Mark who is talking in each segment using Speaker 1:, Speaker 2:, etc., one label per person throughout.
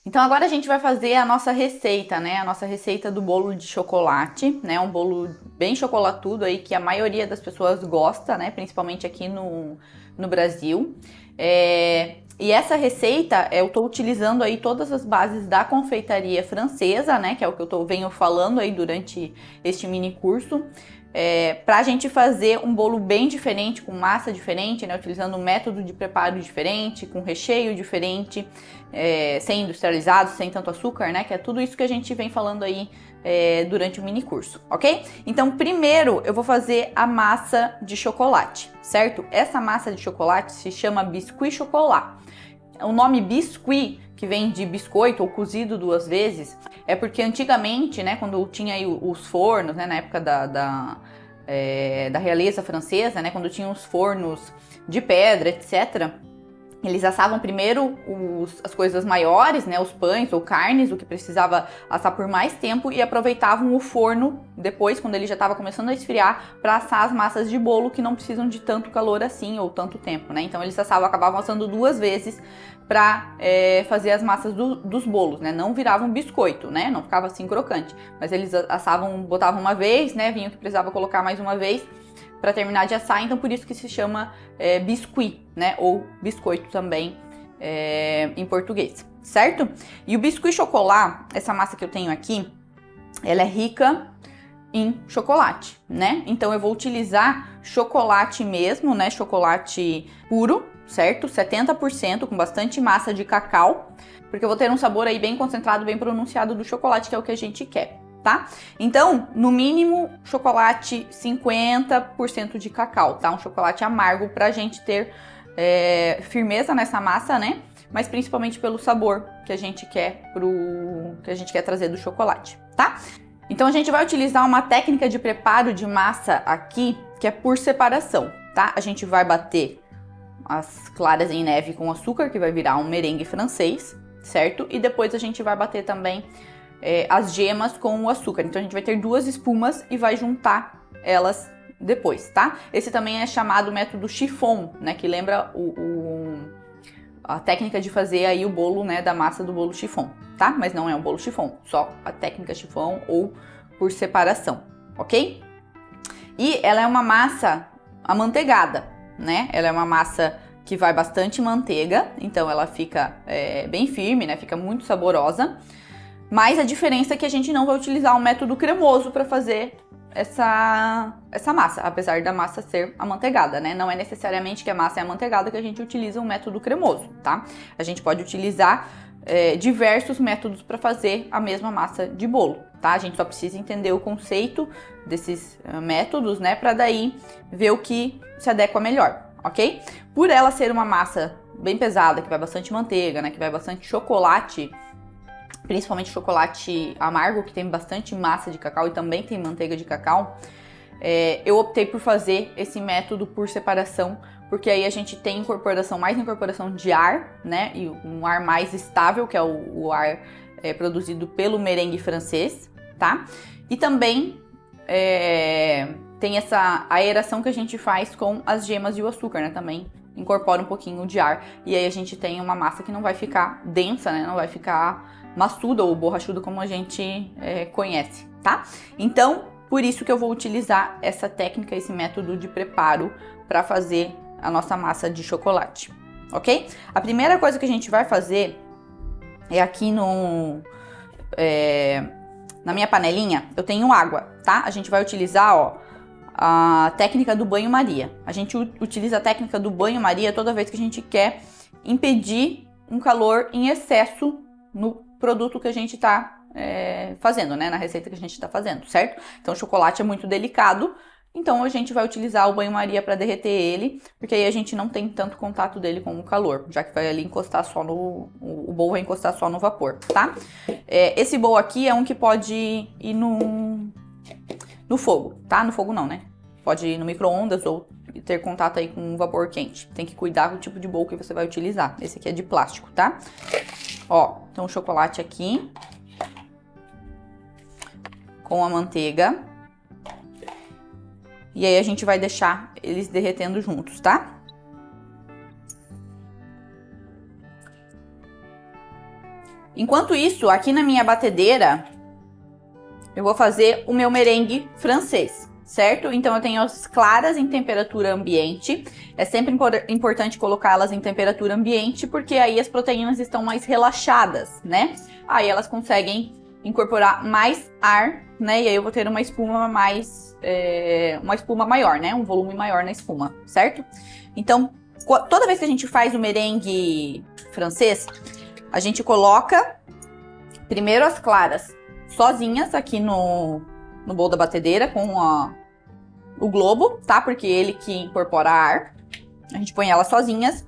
Speaker 1: Então agora a gente vai fazer a nossa receita, né? A nossa receita do bolo de chocolate, né? Um bolo bem chocolatudo aí que a maioria das pessoas gosta, né? Principalmente aqui no Brasil. E essa receita eu tô utilizando aí todas as bases da confeitaria francesa, né? Que é o que eu venho falando aí durante este mini curso. Pra gente fazer um bolo bem diferente, com massa diferente, né? Utilizando um método de preparo diferente, com recheio diferente, sem industrializado, sem tanto açúcar, né? Que é tudo isso que a gente vem falando aí durante o mini curso, ok? Então, primeiro eu vou fazer a massa de chocolate, certo? Essa massa de chocolate se chama biscuit chocolat. O nome biscuit, que vem de biscoito ou cozido duas vezes, é porque antigamente, né, quando tinha aí os fornos, né, na época da realeza francesa, né, quando tinha os fornos de pedra, etc., eles assavam primeiro as coisas maiores, né, os pães ou carnes, o que precisava assar por mais tempo, e aproveitavam o forno depois, quando ele já estava começando a esfriar, para assar as massas de bolo que não precisam de tanto calor assim ou tanto tempo, né? Então eles acabavam assando duas vezes para fazer as massas dos bolos, né? Não viravam biscoito, né? Não ficava assim crocante, mas eles assavam, botavam uma vez, né? Vinha que precisava colocar mais uma vez para terminar de assar, então por isso que se chama biscuit, né? Ou biscoito também em português, certo? E o biscuit chocolat, essa massa que eu tenho aqui, ela é rica em chocolate, né? Então eu vou utilizar chocolate mesmo, né? Chocolate puro, certo? 70%, com bastante massa de cacau, porque eu vou ter um sabor aí bem concentrado, bem pronunciado do chocolate, que é o que a gente quer. Tá? Então, no mínimo, chocolate 50% de cacau, tá? Um chocolate amargo pra gente ter firmeza nessa massa, né? Mas principalmente pelo sabor que a gente quer trazer do chocolate, tá? Então a gente vai utilizar uma técnica de preparo de massa aqui, que é por separação, tá? A gente vai bater as claras em neve com açúcar, que vai virar um merengue francês, certo? E depois a gente vai bater também as gemas com o açúcar. Então a gente vai ter duas espumas e vai juntar elas depois, tá? Esse também é chamado método chiffon, né? Que lembra a técnica de fazer aí o bolo, né? Da massa do bolo chiffon, tá? Mas não é um bolo chiffon, só a técnica chiffon ou por separação, ok? E ela é uma massa amanteigada, né? Ela é uma massa que vai bastante manteiga, então ela fica bem firme, né? Fica muito saborosa. Mas a diferença é que a gente não vai utilizar um método cremoso para fazer essa massa, apesar da massa ser amanteigada, né? Não é necessariamente que a massa é amanteigada que a gente utiliza um método cremoso, tá? A gente pode utilizar diversos métodos para fazer a mesma massa de bolo, tá? A gente só precisa entender o conceito desses métodos, né? Para daí ver o que se adequa melhor, ok? Por ela ser uma massa bem pesada, que vai bastante manteiga, né? Que vai bastante chocolate, principalmente chocolate amargo, que tem bastante massa de cacau e também tem manteiga de cacau, eu optei por fazer esse método por separação, porque aí a gente tem mais incorporação de ar, né, e um ar mais estável, que é o ar produzido pelo merengue francês, tá? E também tem essa aeração que a gente faz com as gemas e o açúcar, né, também incorpora um pouquinho de ar, e aí a gente tem uma massa que não vai ficar densa, né, não vai ficar maçuda ou borrachuda como a gente conhece, tá? Então, por isso que eu vou utilizar essa técnica, esse método de preparo para fazer a nossa massa de chocolate, ok? A primeira coisa que a gente vai fazer é aqui na minha panelinha, eu tenho água, tá? A gente vai utilizar, ó, a técnica do banho-maria. A gente utiliza a técnica do banho-maria toda vez que a gente quer impedir um calor em excesso no produto que a gente tá fazendo, né? Na receita que a gente tá fazendo, certo? Então o chocolate é muito delicado, então a gente vai utilizar o banho-maria para derreter ele, porque aí a gente não tem tanto contato dele com o calor, já que vai ali encostar só o bowl vai encostar só no vapor, tá? Esse bowl aqui é um que pode ir no fogo, tá? No fogo não, né? Pode ir no micro-ondas ou ter contato aí com o vapor quente. Tem que cuidar do tipo de bowl que você vai utilizar. Esse aqui é de plástico, tá? Ó, então o chocolate aqui com a manteiga. E aí a gente vai deixar eles derretendo juntos, tá? Enquanto isso, aqui na minha batedeira, eu vou fazer o meu merengue francês, certo? Então eu tenho as claras em temperatura ambiente. É sempre importante colocá-las em temperatura ambiente, porque aí as proteínas estão mais relaxadas, né? Aí elas conseguem incorporar mais ar, né? E aí eu vou ter uma espuma uma espuma maior, né? Um volume maior na espuma, certo? Então, toda vez que a gente faz o merengue francês, a gente coloca primeiro as claras sozinhas aqui no bowl da batedeira com o globo, tá? Porque ele que incorpora ar. A gente põe elas sozinhas.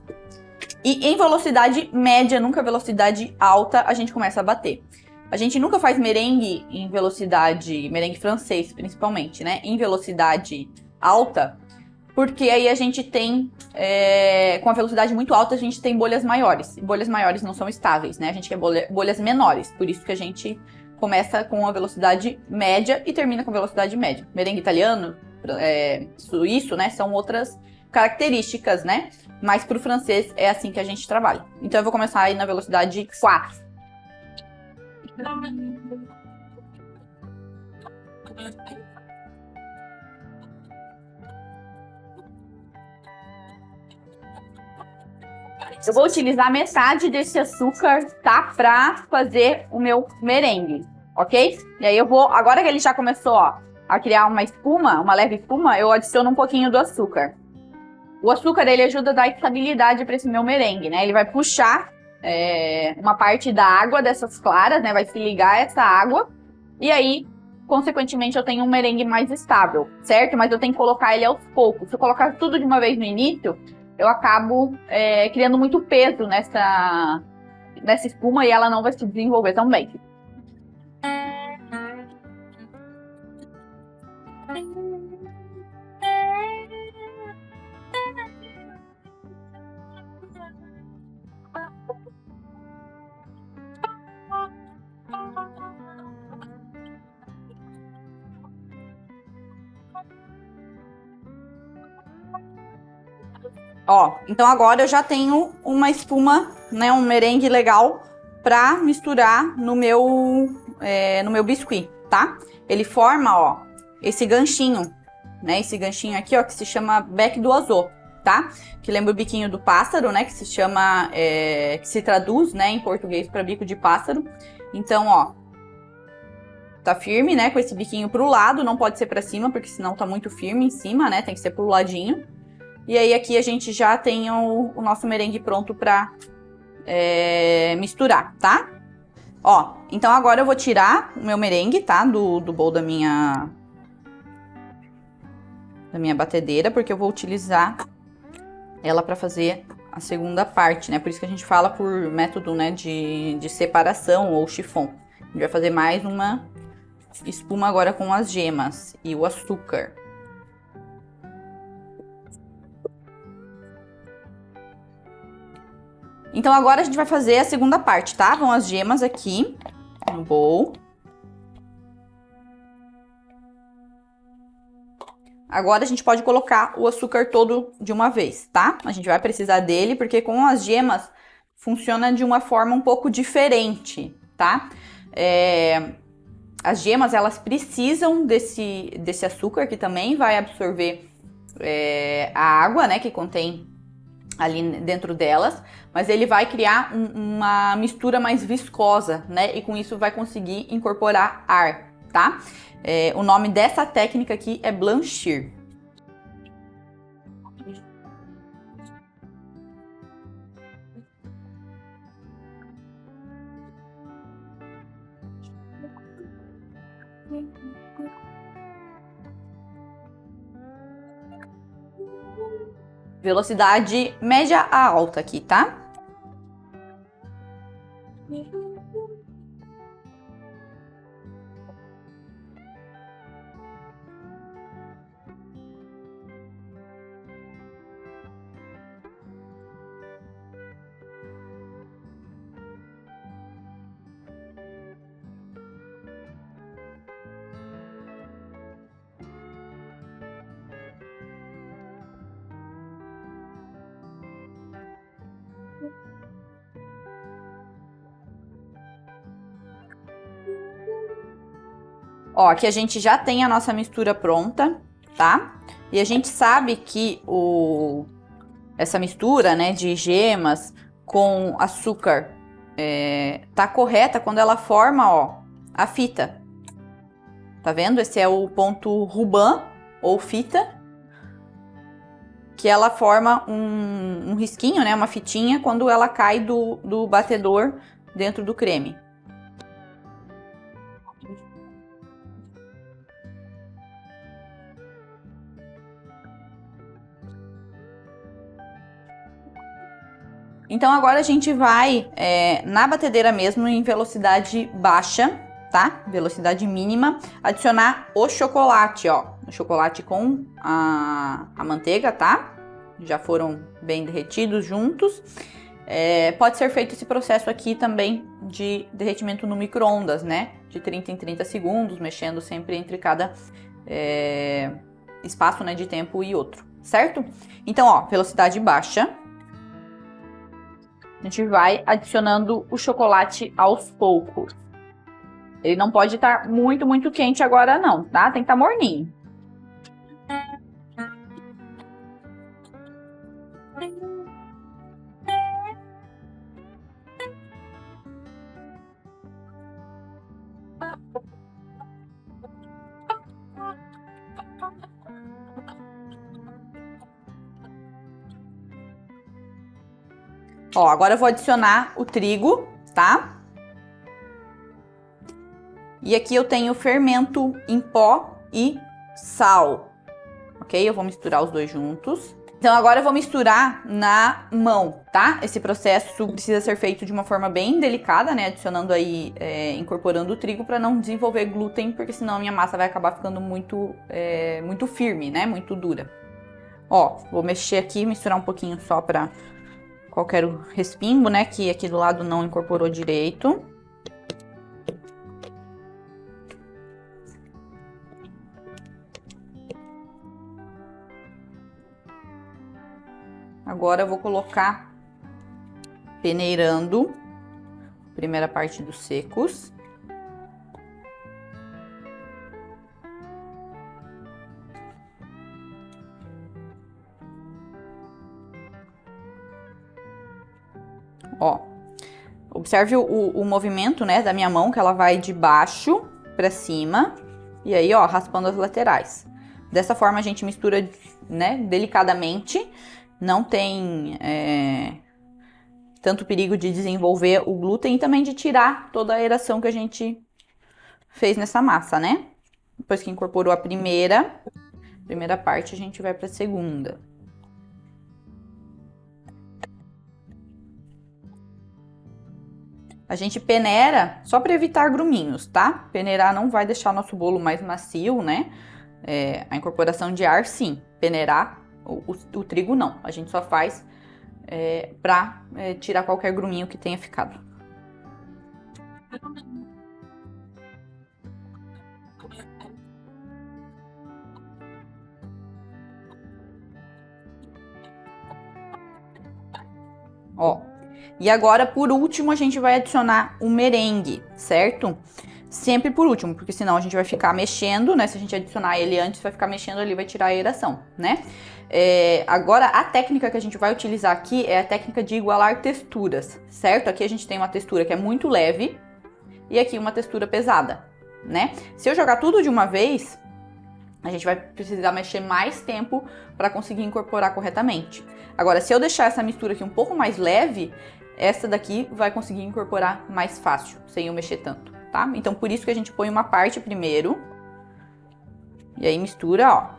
Speaker 1: E em velocidade média, nunca velocidade alta, a gente começa a bater. A gente nunca faz merengue em velocidade, merengue francês principalmente, né? Em velocidade alta, porque aí a gente tem, com a velocidade muito alta, a gente tem bolhas maiores. E bolhas maiores não são estáveis, né? A gente quer bolhas menores, por isso que a gente começa com a velocidade média e termina com velocidade média. Merengue italiano, suíço, né? São outras características, né? Mas pro francês é assim que a gente trabalha. Então eu vou começar aí na velocidade 4. Eu vou utilizar metade desse açúcar, tá? Pra fazer o meu merengue, ok? E aí eu vou, agora que ele já começou, ó, a criar uma espuma, uma leve espuma, eu adiciono um pouquinho do açúcar. O açúcar, ele ajuda a dar estabilidade para esse meu merengue, né? Ele vai puxar uma parte da água dessas claras, né? Vai se ligar a essa água. E aí, consequentemente, eu tenho um merengue mais estável, certo? Mas eu tenho que colocar ele aos poucos. Se eu colocar tudo de uma vez no início, eu acabo criando muito peso nessa espuma e ela não vai se desenvolver tão bem. Ó, então agora eu já tenho uma espuma, né, um merengue legal pra misturar no meu biscuit, tá? Ele forma, ó, esse ganchinho, né, esse ganchinho aqui, ó, que se chama bec do azô, tá? Que lembra o biquinho do pássaro, né, que se chama, que se traduz, né, em português para bico de pássaro. Então, ó, tá firme, né, com esse biquinho pro lado, não pode ser pra cima, porque senão tá muito firme em cima, né, tem que ser pro ladinho. E aí aqui a gente já tem o nosso merengue pronto pra misturar, tá? Ó, então agora eu vou tirar o meu merengue, tá? Do bowl da minha batedeira, porque eu vou utilizar ela pra fazer a segunda parte, né? Por isso que a gente fala por método, né, de separação ou chiffon. A gente vai fazer mais uma espuma agora com as gemas e o açúcar. Então agora a gente vai fazer a segunda parte, tá? Vão as gemas aqui no bowl. Agora a gente pode colocar o açúcar todo de uma vez, tá? A gente vai precisar dele porque com as gemas funciona de uma forma um pouco diferente, tá? As gemas, elas precisam desse açúcar que também vai absorver a água, né, que contém ali dentro delas, mas ele vai criar uma mistura mais viscosa, né? E com isso vai conseguir incorporar ar, tá? O nome dessa técnica aqui é blanchir. Velocidade média a alta aqui, tá? Ó, aqui a gente já tem a nossa mistura pronta, tá? E a gente sabe que essa mistura, né, de gemas com açúcar tá correta quando ela forma, ó, a fita. Tá vendo? Esse é o ponto Ruban, ou fita, que ela forma um risquinho, né, uma fitinha, quando ela cai do batedor dentro do creme. Então agora a gente vai na batedeira mesmo em velocidade baixa, tá? Velocidade mínima, adicionar o chocolate, ó. O chocolate com a manteiga, tá? Já foram bem derretidos juntos. Pode ser feito esse processo aqui também de derretimento no micro-ondas, né? De 30 em 30 segundos, mexendo sempre entre cada espaço, né, de tempo e outro, certo? Então, ó, velocidade baixa. A gente vai adicionando o chocolate aos poucos. Ele não pode estar muito, muito quente agora não, tá? Tem que estar morninho. Ó, agora eu vou adicionar o trigo, tá? E aqui eu tenho fermento em pó e sal, ok? Eu vou misturar os dois juntos. Então agora eu vou misturar na mão, tá? Esse processo precisa ser feito de uma forma bem delicada, né? Adicionando aí, incorporando o trigo para não desenvolver glúten, porque senão a minha massa vai acabar ficando muito firme, né? Muito dura. Ó, vou mexer aqui, misturar um pouquinho só para qualquer respingo, né? Que aqui do lado não incorporou direito. Agora eu vou colocar peneirando a primeira parte dos secos. Ó, observe o movimento, né, da minha mão, que ela vai de baixo pra cima. E aí, ó, raspando as laterais. Dessa forma a gente mistura, né, delicadamente. Não tem tanto perigo de desenvolver o glúten e também de tirar toda a aeração que a gente fez nessa massa, né? Depois que incorporou a primeira parte, a gente vai pra segunda. A gente peneira só para evitar gruminhos, tá? Peneirar não vai deixar nosso bolo mais macio, né? A incorporação de ar, sim. Peneirar o trigo, não. A gente só faz para tirar qualquer gruminho que tenha ficado. Ó. E agora, por último, a gente vai adicionar o merengue, certo? Sempre por último, porque senão a gente vai ficar mexendo, né? Se a gente adicionar ele antes, vai ficar mexendo ali, vai tirar a aeração, né? Agora, a técnica que a gente vai utilizar aqui é a técnica de igualar texturas, certo? Aqui a gente tem uma textura que é muito leve e aqui uma textura pesada, né? Se eu jogar tudo de uma vez, a gente vai precisar mexer mais tempo para conseguir incorporar corretamente. Agora, se eu deixar essa mistura aqui um pouco mais leve, essa daqui vai conseguir incorporar mais fácil, sem eu mexer tanto, tá? Então, por isso que a gente põe uma parte primeiro. E aí mistura, ó.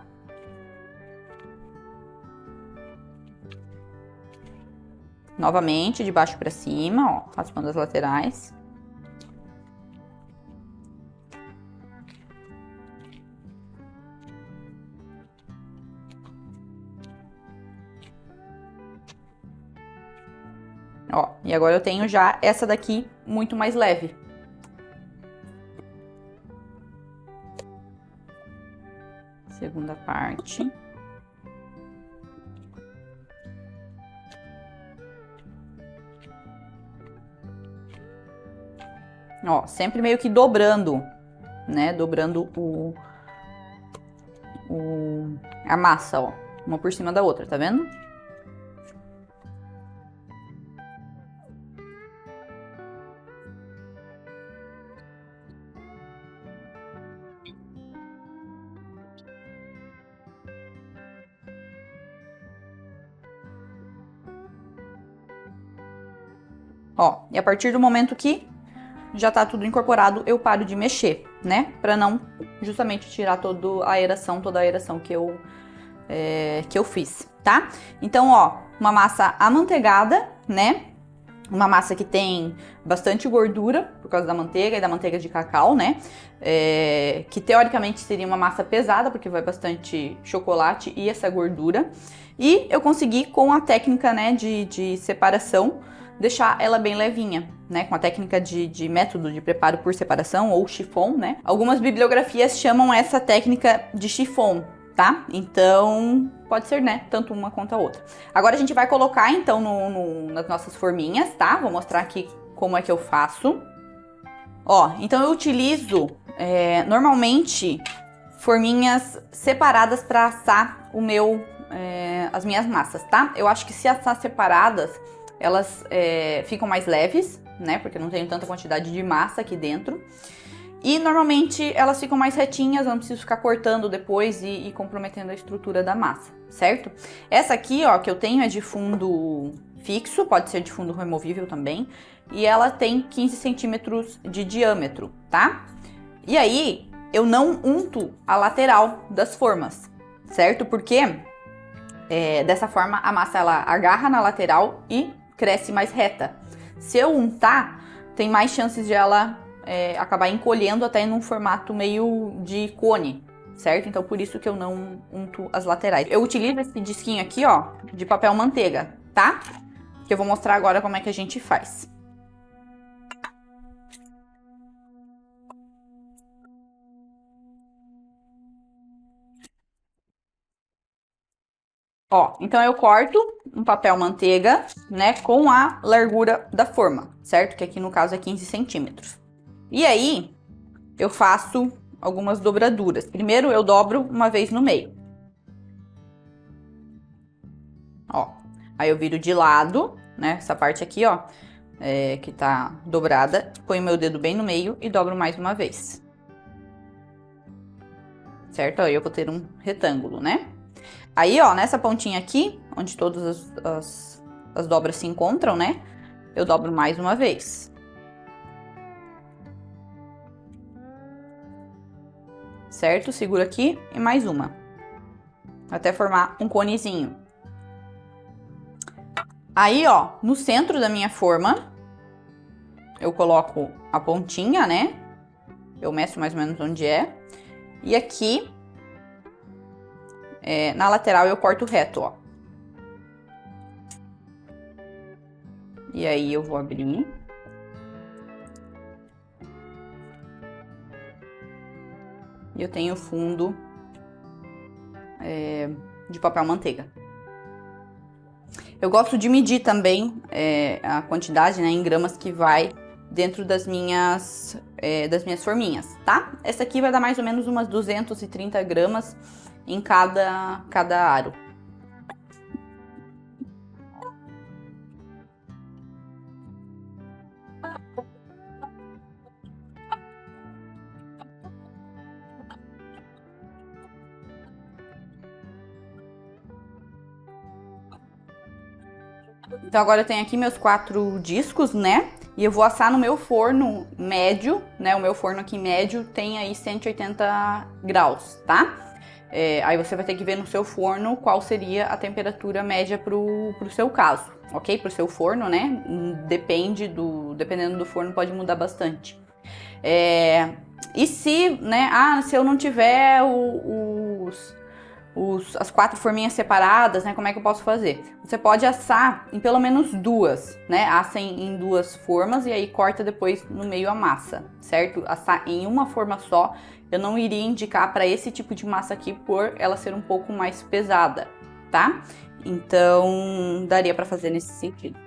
Speaker 1: Novamente, de baixo pra cima, ó, raspando as laterais. Ó, e agora eu tenho já essa daqui muito mais leve. Segunda parte. Ó, sempre meio que dobrando né, dobrando a massa, ó, uma por cima da outra, tá vendo? Ó, e a partir do momento que já tá tudo incorporado, eu paro de mexer, né? Pra não justamente tirar toda a aeração que eu fiz, tá? Então, ó, uma massa amanteigada, né? Uma massa que tem bastante gordura, por causa da manteiga e da manteiga de cacau, né? Que teoricamente seria uma massa pesada, porque vai bastante chocolate e essa gordura. E eu consegui, com a técnica, né, de separação, deixar ela bem levinha, né? Com a técnica de método de preparo por separação, ou chiffon, né? Algumas bibliografias chamam essa técnica de chiffon, tá? Então, pode ser, né? Tanto uma quanto a outra. Agora a gente vai colocar, então, nas nossas forminhas, tá? Vou mostrar aqui como é que eu faço. Ó, então eu utilizo, normalmente, forminhas separadas para assar as minhas massas, tá? Eu acho que se assar separadas, elas ficam mais leves, né? Porque eu não tenho tanta quantidade de massa aqui dentro. E normalmente elas ficam mais retinhas, eu não preciso ficar cortando depois e comprometendo a estrutura da massa, certo? Essa aqui, ó, que eu tenho é de fundo fixo, pode ser de fundo removível também. E ela tem 15 centímetros de diâmetro, tá? E aí, eu não unto a lateral das formas, certo? Porque dessa forma a massa ela agarra na lateral e cresce mais reta. Se eu untar, tem mais chances de ela acabar encolhendo até num formato meio de cone, certo? Então por isso que eu não unto as laterais. Eu utilizo esse disquinho aqui, ó, de papel manteiga, tá? Que eu vou mostrar agora como é que a gente faz. Ó, então eu corto um papel manteiga, né, com a largura da forma, certo? Que aqui no caso é 15 centímetros. E aí, eu faço algumas dobraduras. Primeiro eu dobro uma vez no meio. Ó, aí eu viro de lado, né, essa parte aqui, ó, que tá dobrada, ponho meu dedo bem no meio e dobro mais uma vez. Certo? Aí eu vou ter um retângulo, né? Aí, ó, nessa pontinha aqui, onde todas as dobras se encontram, né? Eu dobro mais uma vez. Certo? Seguro aqui e mais uma. Até formar um conezinho. Aí, ó, no centro da minha forma, eu coloco a pontinha, né? Eu meço mais ou menos onde é. E aqui, na lateral, eu corto reto, ó. E aí, eu vou abrir. E eu tenho fundo de papel manteiga. Eu gosto de medir também a quantidade, né, em gramas que vai dentro das minhas forminhas, tá? Essa aqui vai dar mais ou menos umas 230 gramas em cada aro. Então agora eu tenho aqui meus 4 discos, né? E eu vou assar no meu forno médio, né? O meu forno aqui médio tem aí 180 graus, tá? Aí você vai ter que ver no seu forno qual seria a temperatura média pro seu caso, ok? Pro seu forno, né? Dependendo do forno pode mudar bastante. E se, né? Se eu não tiver as 4 forminhas separadas, né? Como é que eu posso fazer? Você pode assar em pelo menos 2, né? Assa em 2 formas e aí corta depois no meio a massa, certo? Assar em uma forma só, eu não iria indicar para esse tipo de massa aqui por ela ser um pouco mais pesada, tá? Então, daria para fazer nesse sentido.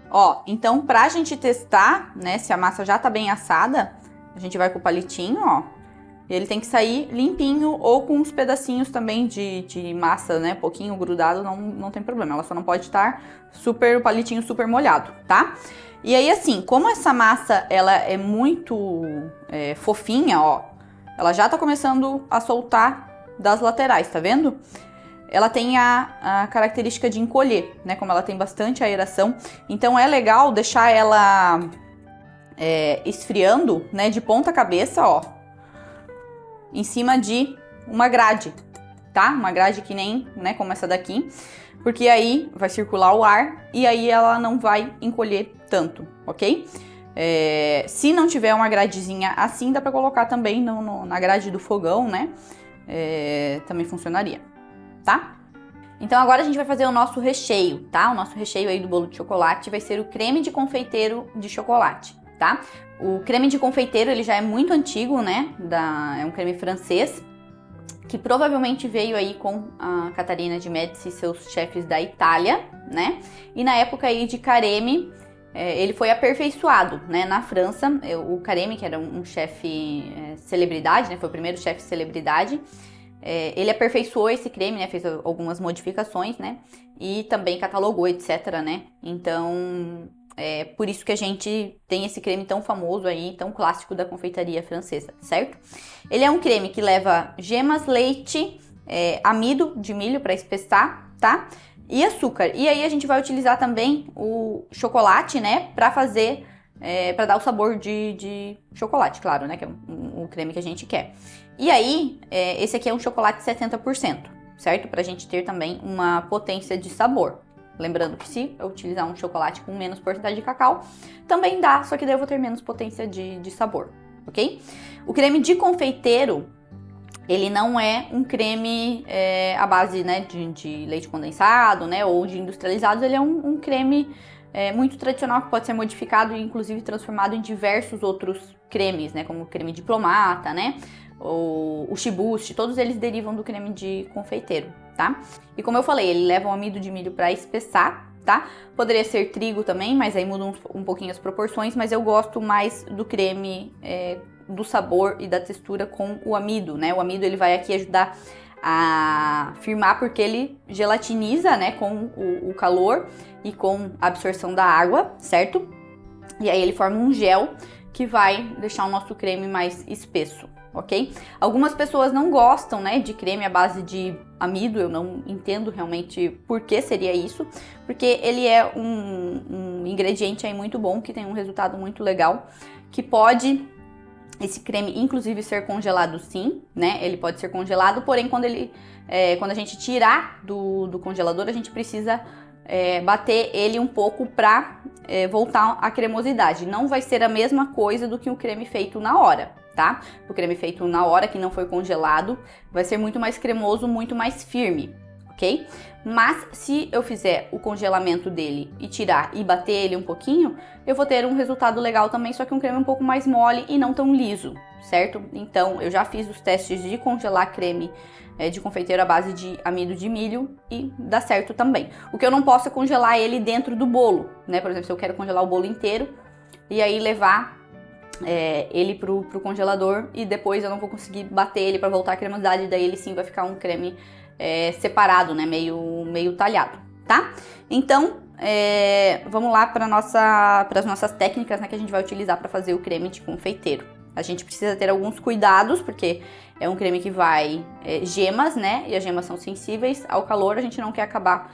Speaker 1: Ó, então pra gente testar, né, se a massa já tá bem assada, a gente vai com o palitinho, ó. E ele tem que sair limpinho ou com uns pedacinhos também de massa, né, pouquinho grudado, não tem problema. Ela só não pode estar o palitinho super molhado, tá? E aí, assim, como essa massa, ela é muito fofinha, ó, ela já tá começando a soltar das laterais, tá vendo? Ela tem a característica de encolher, né? Como ela tem bastante aeração. Então é legal deixar ela esfriando, né? De ponta cabeça, ó. Em cima de uma grade, tá? Uma grade que nem, né? Como essa daqui. Porque aí vai circular o ar e aí ela não vai encolher tanto, ok? Se não tiver uma gradezinha assim, dá pra colocar também na grade do fogão, né? Também funcionaria. Tá? Então agora a gente vai fazer o nosso recheio, tá? O nosso recheio aí do bolo de chocolate vai ser o creme de confeiteiro de chocolate, tá? O creme de confeiteiro, ele já é muito antigo, né? É um creme francês, que provavelmente veio aí com a Catarina de Médici e seus chefes da Itália, né? E na época aí de Carême, ele foi aperfeiçoado, né? Na França, o Carême, que era um chefe celebridade, né? Foi o primeiro chefe celebridade. Ele aperfeiçoou esse creme, né? Fez algumas modificações, né? E também catalogou, etc, né? Então, por isso que a gente tem esse creme tão famoso aí, tão clássico da confeitaria francesa, certo? Ele é um creme que leva gemas, leite, amido de milho para espessar, tá? E açúcar. E aí a gente vai utilizar também o chocolate, né? Para fazer, para dar o sabor de chocolate, claro, né? Que é o creme que a gente quer. E aí, esse aqui é um chocolate 70%, certo? Pra gente ter também uma potência de sabor. Lembrando que se eu utilizar um chocolate com menos porcentagem de cacau, também dá, só que daí eu vou ter menos potência de sabor, ok? O creme de confeiteiro, ele não é um creme à base, né, de leite condensado, né, ou de industrializados. Ele é um creme muito tradicional que pode ser modificado e inclusive transformado em diversos outros cremes, né, como o creme diplomata, né, o Chibust, todos eles derivam do creme de confeiteiro, tá? E como eu falei, ele leva um amido de milho para espessar, tá? Poderia ser trigo também, mas aí muda um pouquinho as proporções, mas eu gosto mais do creme, do sabor e da textura com o amido, né? O amido, ele vai aqui ajudar a firmar porque ele gelatiniza, né, com o calor e com a absorção da água, certo? E aí ele forma um gel que vai deixar o nosso creme mais espesso, ok? Algumas pessoas não gostam, né, de creme à base de amido. Eu não entendo realmente por que seria isso, porque ele é um ingrediente aí muito bom, que tem um resultado muito legal, que pode, esse creme, inclusive, ser congelado sim, né? Ele pode ser congelado, porém, quando a gente tirar do congelador, a gente precisa bater ele um pouco para voltar à cremosidade. Não vai ser a mesma coisa do que o creme feito na hora, tá? O creme feito na hora, que não foi congelado, vai ser muito mais cremoso, muito mais firme, ok? Mas se eu fizer o congelamento dele e tirar e bater ele um pouquinho, eu vou ter um resultado legal também, só que um creme um pouco mais mole e não tão liso, certo? Então, eu já fiz os testes de congelar creme de confeiteiro à base de amido de milho e dá certo também. O que eu não posso é congelar ele dentro do bolo, né? Por exemplo, se eu quero congelar o bolo inteiro e aí levar ele pro congelador e depois eu não vou conseguir bater ele para voltar à cremosidade, daí ele sim vai ficar um creme separado, né? Meio talhado, tá? Então, vamos lá para as nossas técnicas, né, que a gente vai utilizar para fazer o creme de confeiteiro. A gente precisa ter alguns cuidados, porque é um creme que vai gemas, né? E as gemas são sensíveis ao calor, a gente não quer acabar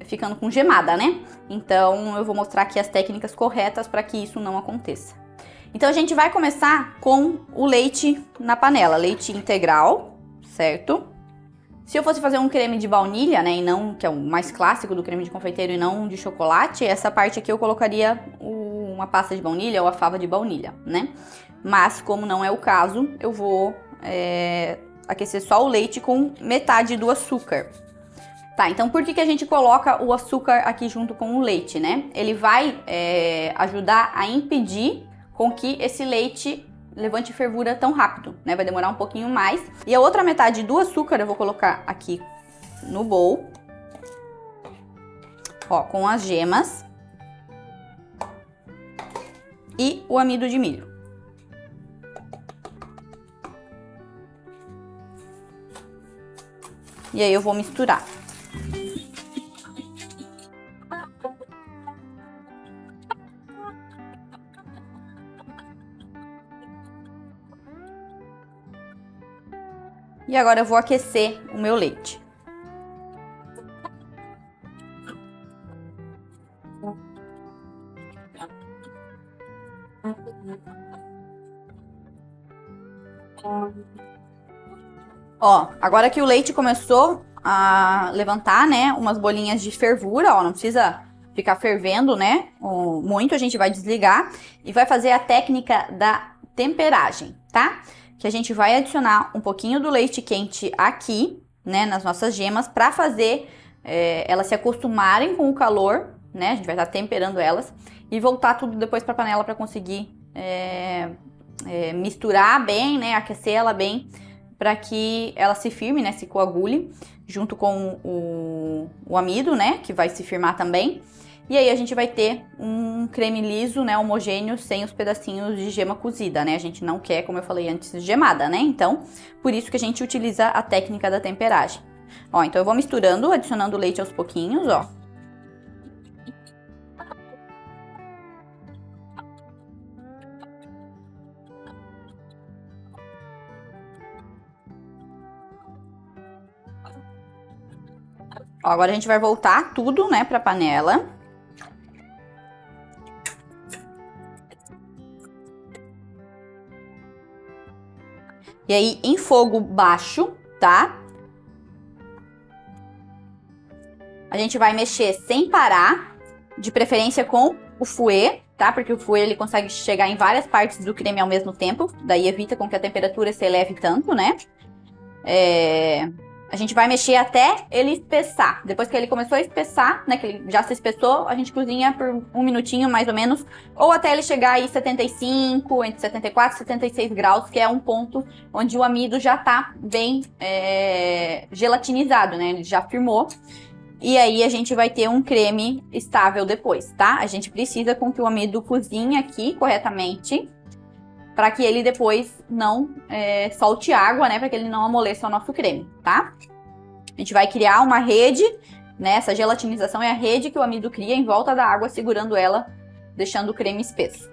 Speaker 1: ficando com gemada, né? Então, eu vou mostrar aqui as técnicas corretas para que isso não aconteça. Então, a gente vai começar com o leite na panela, leite integral, certo? Se eu fosse fazer um creme de baunilha, né, e não, que é o mais clássico do creme de confeiteiro e não de chocolate, essa parte aqui eu colocaria uma pasta de baunilha ou a fava de baunilha, né? Mas, como não é o caso, eu vou aquecer só o leite com metade do açúcar. Tá, então por que a gente coloca o açúcar aqui junto com o leite, né? Ele vai ajudar a impedir com que esse leite levante fervura tão rápido, né? Vai demorar um pouquinho mais. E a outra metade do açúcar eu vou colocar aqui no bowl. Ó, com as gemas. E o amido de milho. E aí eu vou misturar. E agora eu vou aquecer o meu leite. Ó, agora que o leite começou a levantar, né, umas bolinhas de fervura, ó, não precisa ficar fervendo, né, muito, a gente vai desligar e vai fazer a técnica da temperagem, tá? Que a gente vai adicionar um pouquinho do leite quente aqui, né, nas nossas gemas, pra fazer elas se acostumarem com o calor, né, a gente vai estar temperando elas e voltar tudo depois pra panela pra conseguir misturar bem, né, aquecer ela bem, para que ela se firme, né, se coagule, junto com o amido, né, que vai se firmar também. E aí a gente vai ter um creme liso, né, homogêneo, sem os pedacinhos de gema cozida, né? A gente não quer, como eu falei antes, gemada, né? Então, por isso que a gente utiliza a técnica da temperagem. Ó, então eu vou misturando, adicionando o leite aos pouquinhos, ó. Ó, agora a gente vai voltar tudo, né, pra panela. E aí, em fogo baixo, tá? A gente vai mexer sem parar, de preferência com o fouet, tá? Porque o fouet, ele consegue chegar em várias partes do creme ao mesmo tempo, daí evita com que a temperatura se eleve tanto, né? A gente vai mexer até ele espessar. Depois que ele começou a espessar, né, que ele já se espessou, a gente cozinha por um minutinho mais ou menos, ou até ele chegar aí 75, entre 74 e 76 graus, que é um ponto onde o amido já tá bem gelatinizado, né, ele já firmou. E aí a gente vai ter um creme estável depois, tá? A gente precisa com que o amido cozinhe aqui corretamente, para que ele depois não solte água, né? Para que ele não amoleça o nosso creme, tá? A gente vai criar uma rede, né? Essa gelatinização é a rede que o amido cria em volta da água, segurando ela, deixando o creme espesso.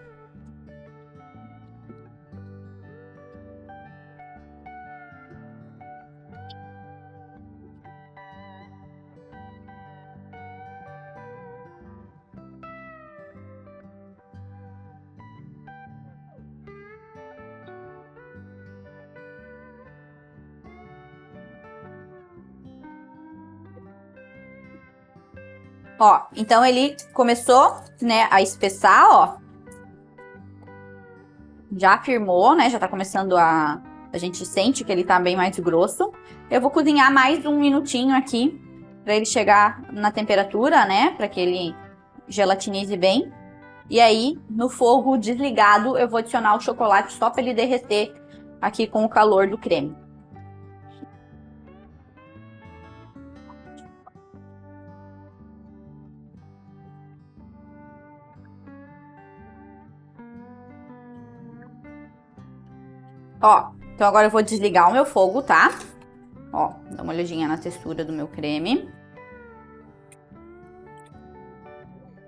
Speaker 1: Ó, então ele começou, né, a espessar, ó. Já firmou, né, já tá começando a gente sente que ele tá bem mais grosso. Eu vou cozinhar mais um minutinho aqui, pra ele chegar na temperatura, né, pra que ele gelatinize bem. E aí, no fogo desligado, eu vou adicionar o chocolate só pra ele derreter aqui com o calor do creme. Ó, então agora eu vou desligar o meu fogo, tá? Ó, dá uma olhadinha na textura do meu creme.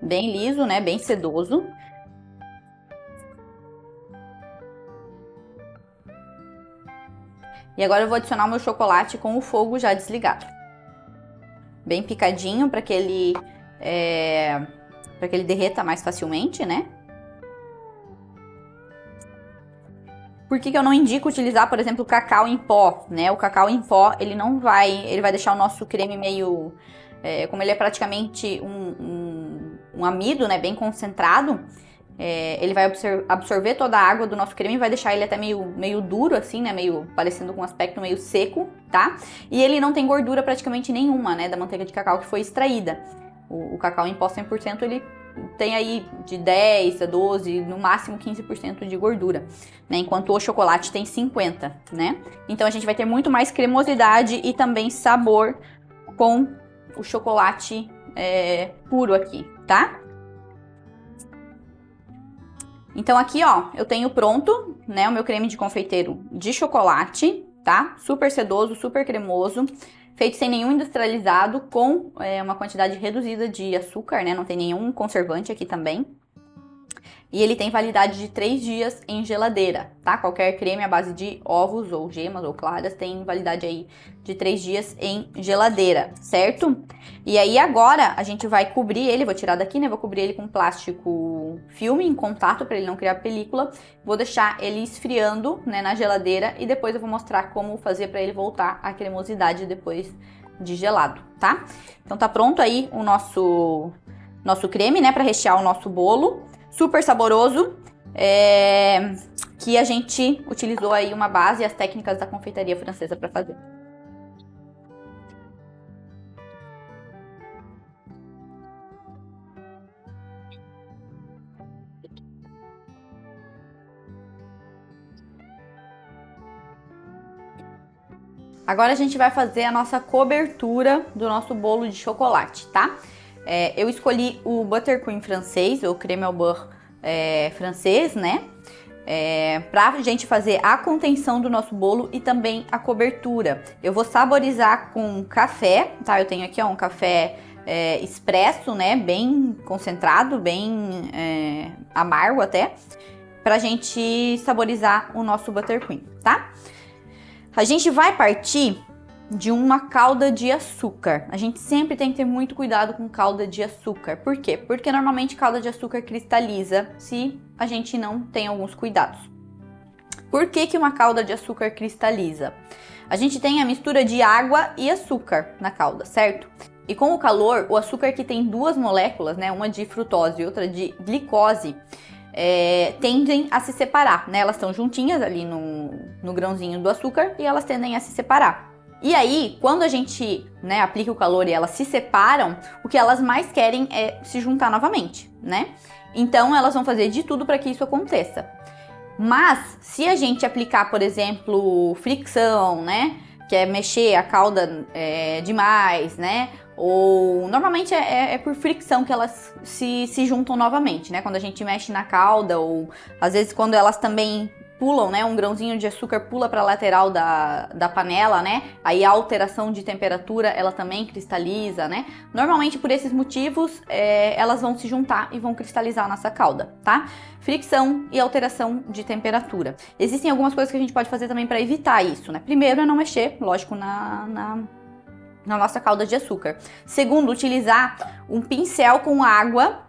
Speaker 1: Bem liso, né? Bem sedoso. E agora eu vou adicionar o meu chocolate com o fogo já desligado. Bem picadinho para que ele derreta mais facilmente, né? Por que que eu não indico utilizar, por exemplo, o cacau em pó, né? O cacau em pó, ele vai deixar o nosso creme meio, como ele é praticamente um amido, né, bem concentrado, ele vai absorver toda a água do nosso creme e vai deixar ele até meio duro, assim, né, meio parecendo com um aspecto meio seco, tá? E ele não tem gordura praticamente nenhuma, né, da manteiga de cacau que foi extraída. O cacau em pó 100%, ele tem aí de 10 a 12, no máximo 15% de gordura, né? Enquanto o chocolate tem 50, né? Então a gente vai ter muito mais cremosidade e também sabor com o chocolate puro aqui, tá? Então aqui, ó, eu tenho pronto, né, o meu creme de confeiteiro de chocolate, tá? Super sedoso, super cremoso, feito sem nenhum industrializado, com uma quantidade reduzida de açúcar, né? Não tem nenhum conservante aqui também. E ele tem validade de 3 dias em geladeira, tá? Qualquer creme à base de ovos ou gemas ou claras tem validade aí de 3 dias em geladeira, certo? E aí agora a gente vai cobrir ele, vou tirar daqui, né? Vou cobrir ele com plástico filme em contato para ele não criar película. Vou deixar ele esfriando, né, na geladeira e depois eu vou mostrar como fazer para ele voltar à cremosidade depois de gelado, tá? Então tá pronto aí o nosso creme, né, para rechear o nosso bolo. Super saboroso, que a gente utilizou aí uma base e as técnicas da confeitaria francesa para fazer. Agora a gente vai fazer a nossa cobertura do nosso bolo de chocolate, tá? Eu escolhi o buttercream francês, ou creme au beurre francês, né? Pra gente fazer a contenção do nosso bolo e também a cobertura. Eu vou saborizar com café, tá? Eu tenho aqui, ó, um café expresso, né? Bem concentrado, bem amargo até, pra gente saborizar o nosso buttercream, tá? A gente vai partir de uma calda de açúcar. A gente sempre tem que ter muito cuidado com calda de açúcar. Por quê? Porque normalmente calda de açúcar cristaliza se a gente não tem alguns cuidados. Por que que uma calda de açúcar cristaliza? A gente tem a mistura de água e açúcar na calda, certo? E com o calor, o açúcar que tem duas moléculas, né, uma de frutose e outra de glicose, tendem a se separar, né? Elas estão juntinhas ali no grãozinho do açúcar e elas tendem a se separar. E aí, quando a gente, né, aplica o calor e elas se separam, o que elas mais querem é se juntar novamente, né? Então, elas vão fazer de tudo para que isso aconteça. Mas, se a gente aplicar, por exemplo, fricção, né, que é mexer a calda demais, né? Ou normalmente é por fricção que elas se juntam novamente, né? Quando a gente mexe na calda, ou às vezes quando elas também pulam, né? Um grãozinho de açúcar pula para a lateral da panela, né? Aí a alteração de temperatura ela também cristaliza, né? Normalmente por esses motivos elas vão se juntar e vão cristalizar a nossa calda, tá? Fricção e alteração de temperatura. Existem algumas coisas que a gente pode fazer também para evitar isso, né? Primeiro é não mexer, lógico, na nossa calda de açúcar. Segundo, utilizar um pincel com água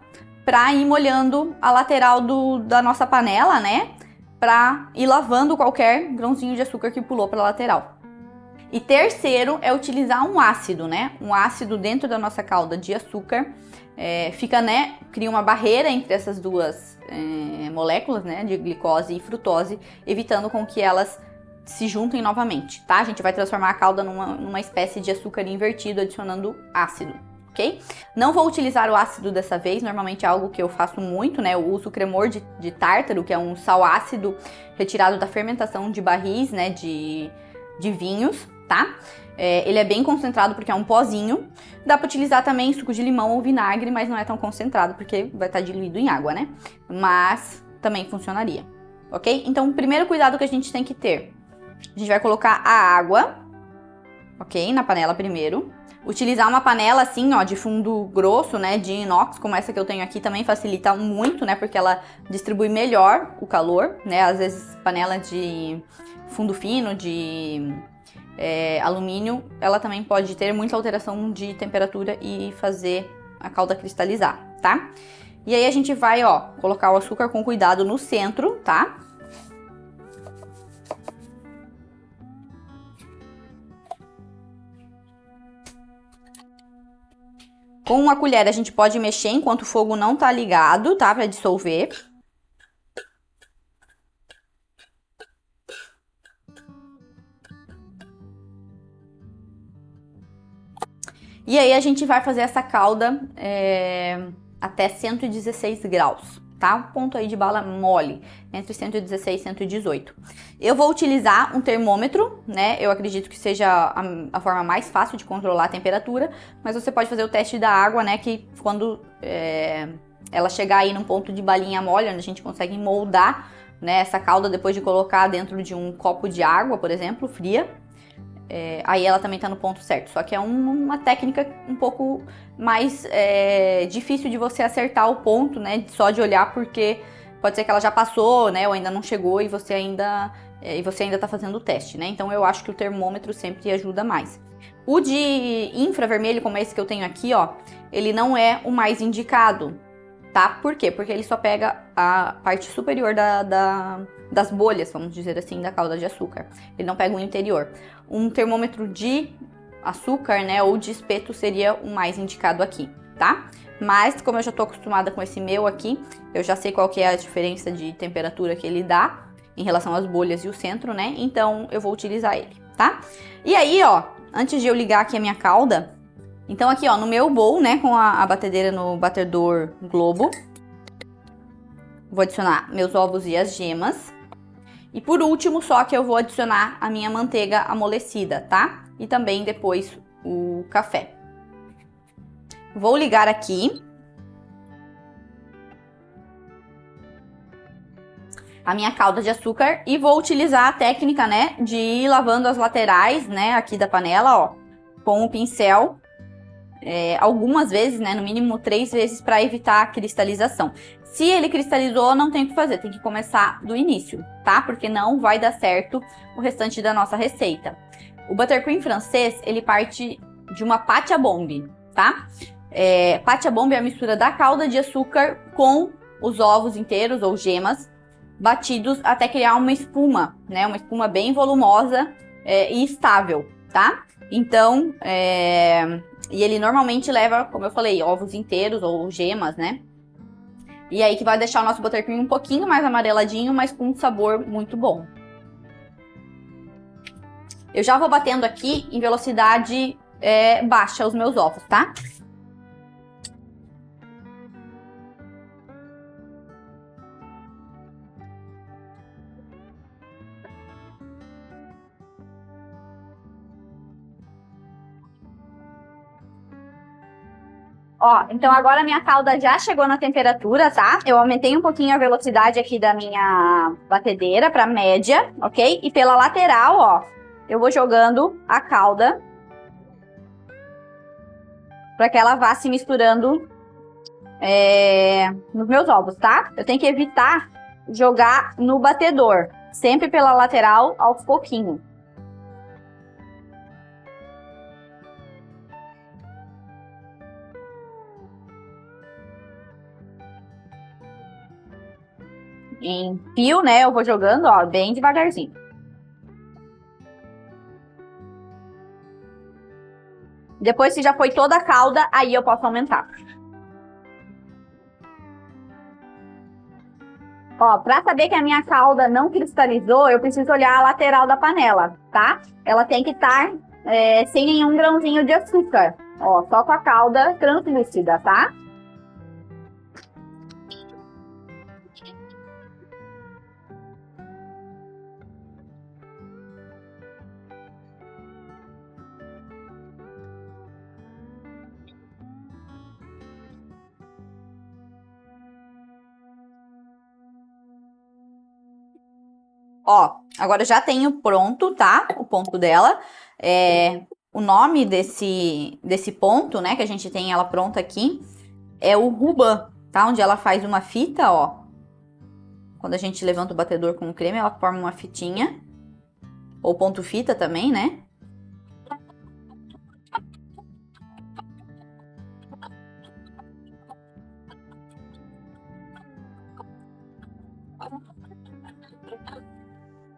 Speaker 1: para ir molhando a lateral da nossa panela, né? Para ir lavando qualquer grãozinho de açúcar que pulou para a lateral. E terceiro é utilizar um ácido, né? Um ácido dentro da nossa calda de açúcar. Cria uma barreira entre essas duas moléculas, né? De glicose e frutose, evitando com que elas se juntem novamente, tá? A gente vai transformar a calda numa espécie de açúcar invertido, adicionando ácido, ok? Não vou utilizar o ácido dessa vez, normalmente é algo que eu faço muito, né? Eu uso o cremor de tártaro, que é um sal ácido retirado da fermentação de barris, né? De vinhos, tá? Ele é bem concentrado porque é um pozinho. Dá para utilizar também suco de limão ou vinagre, mas não é tão concentrado porque vai estar diluído em água, né? Mas também funcionaria, ok? Então, o primeiro cuidado que a gente tem que ter: a gente vai colocar a água, ok? Na panela primeiro. Utilizar uma panela assim, ó, de fundo grosso, né? De inox, como essa que eu tenho aqui, também facilita muito, né? Porque ela distribui melhor o calor, né? Às vezes panela de fundo fino, de alumínio, ela também pode ter muita alteração de temperatura e fazer a calda cristalizar, tá? E aí a gente vai, ó, colocar o açúcar com cuidado no centro, tá? Com uma colher a gente pode mexer enquanto o fogo não tá ligado, tá? Pra dissolver. E aí a gente vai fazer essa calda até 116 graus, tá? Um ponto aí de bala mole, entre 116 e 118. Eu vou utilizar um termômetro, né? Eu acredito que seja a forma mais fácil de controlar a temperatura, mas você pode fazer o teste da água, né? Que quando ela chegar aí num ponto de balinha mole, onde a gente consegue moldar, né, essa calda depois de colocar dentro de um copo de água, por exemplo, fria, aí ela também tá no ponto certo. Só que é uma técnica um pouco mais difícil de você acertar o ponto, né, só de olhar, porque pode ser que ela já passou, né, ou ainda não chegou e você ainda tá fazendo o teste, né? Então eu acho que o termômetro sempre ajuda mais. O de infravermelho, como esse que eu tenho aqui, ó, ele não é o mais indicado, tá? Por quê? Porque ele só pega a parte superior das bolhas, vamos dizer assim, da calda de açúcar. Ele não pega o interior. Um termômetro de açúcar, né, ou de espeto seria o mais indicado aqui, tá? Mas, como eu já tô acostumada com esse meu aqui, eu já sei qual que é a diferença de temperatura que ele dá em relação às bolhas e o centro, né? Então, eu vou utilizar ele, tá? E aí, ó, antes de eu ligar aqui a minha calda, então aqui, ó, no meu bowl, né, com a batedeira no batedor Globo, vou adicionar meus ovos e as gemas. E por último, só que eu vou adicionar a minha manteiga amolecida, tá? E também depois o café. Vou ligar aqui a minha calda de açúcar e vou utilizar a técnica, né, de ir lavando as laterais, né, aqui da panela, ó, com o pincel. Algumas vezes, né, no mínimo 3 vezes, para evitar a cristalização. Se ele cristalizou, não tem o que fazer, tem que começar do início, tá? Porque não vai dar certo o restante da nossa receita. O buttercream francês, ele parte de uma pâte à bombe, tá? Pâte à bombe é a mistura da calda de açúcar com os ovos inteiros ou gemas batidos até criar uma espuma, né? Uma espuma bem volumosa e estável, tá? Então, e ele normalmente leva, como eu falei, ovos inteiros ou gemas, né? E aí que vai deixar o nosso buttercream um pouquinho mais amareladinho, mas com um sabor muito bom. Eu já vou batendo aqui em velocidade baixa os meus ovos, tá? Ó, então agora a minha calda já chegou na temperatura, tá? Eu aumentei um pouquinho a velocidade aqui da minha batedeira para média, ok? E pela lateral, ó, eu vou jogando a calda para que ela vá se misturando nos meus ovos, tá? Eu tenho que evitar jogar no batedor, sempre pela lateral, aos pouquinhos. Em fio, né, eu vou jogando, ó, bem devagarzinho. Depois que já foi toda a calda, aí eu posso aumentar. Ó, pra saber que a minha calda não cristalizou, eu preciso olhar a lateral da panela, tá? Ela tem que estar sem nenhum grãozinho de açúcar. Ó, só com a calda translúcida, tá? Ó, agora eu já tenho pronto, tá? O ponto dela. O nome desse ponto, né, que a gente tem ela pronta aqui, é o ruban, tá? Onde ela faz uma fita, ó. Quando a gente levanta o batedor com o creme, ela forma uma fitinha. Ou ponto fita também, né?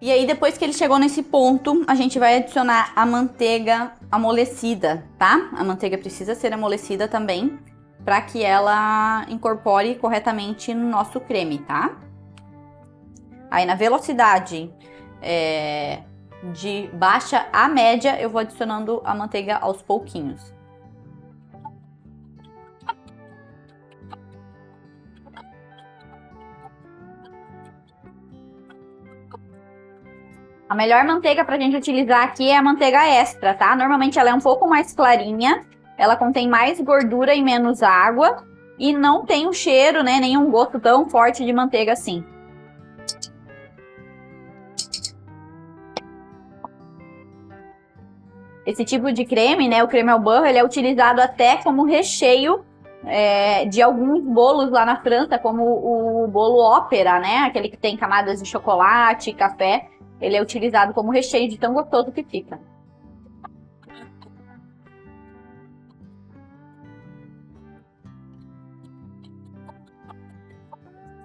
Speaker 1: E aí, depois que ele chegou nesse ponto, a gente vai adicionar a manteiga amolecida, tá? A manteiga precisa ser amolecida também, para que ela incorpore corretamente no nosso creme, tá? Aí, na velocidade de baixa a média, eu vou adicionando a manteiga aos pouquinhos. A melhor manteiga pra gente utilizar aqui é a manteiga extra, tá? Normalmente ela é um pouco mais clarinha, ela contém mais gordura e menos água e não tem um cheiro, né, nem um gosto tão forte de manteiga assim. Esse tipo de creme, né, o creme ao beurre, ele é utilizado até como recheio de alguns bolos lá na França, como o bolo ópera, né, aquele que tem camadas de chocolate, café. Ele é utilizado como recheio de tão gostoso que fica.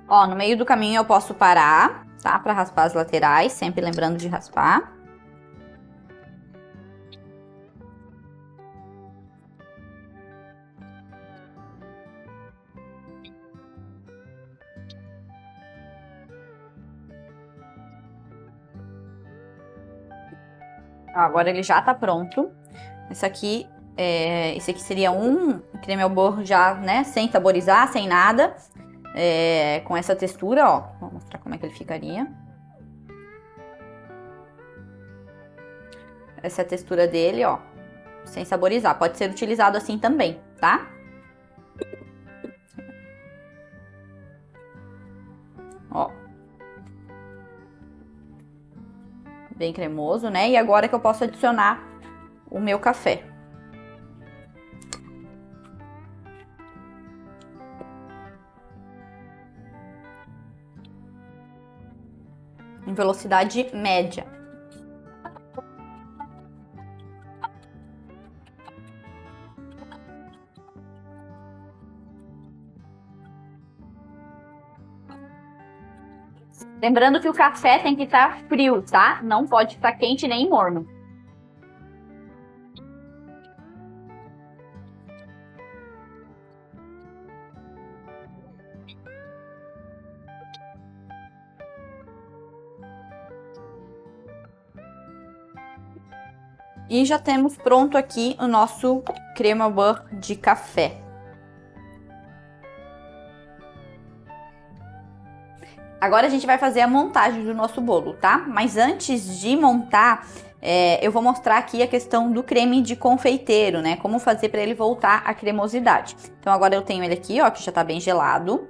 Speaker 1: Ó, no meio do caminho eu posso parar, tá? Pra raspar as laterais, sempre lembrando de raspar. Ó, agora ele já tá pronto. Esse aqui seria um creme ao beurre já, né? Sem saborizar, sem nada. Com essa textura, ó. Vou mostrar como é que ele ficaria. Essa é a textura dele, ó. Sem saborizar. Pode ser utilizado assim também, tá? Ó. Bem cremoso, né? E agora que eu posso adicionar o meu café. Em velocidade média. Lembrando que o café tem que estar frio, tá? Não pode estar quente nem morno. E já temos pronto aqui o nosso creme au beurre de café. Agora a gente vai fazer a montagem do nosso bolo, tá? Mas antes de montar, eu vou mostrar aqui a questão do creme de confeiteiro, né? Como fazer para ele voltar à cremosidade. Então agora eu tenho ele aqui, ó, que já tá bem gelado.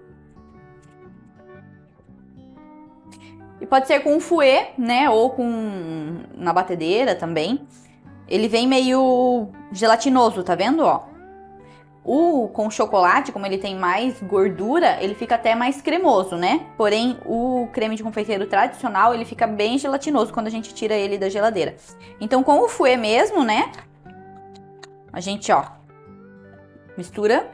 Speaker 1: E pode ser com um fouet, né? Ou na batedeira também. Ele vem meio gelatinoso, tá vendo, ó? Com chocolate, como ele tem mais gordura, ele fica até mais cremoso, né? Porém, o creme de confeiteiro tradicional, ele fica bem gelatinoso quando a gente tira ele da geladeira. Então, com o fouet mesmo, né? A gente, ó, mistura.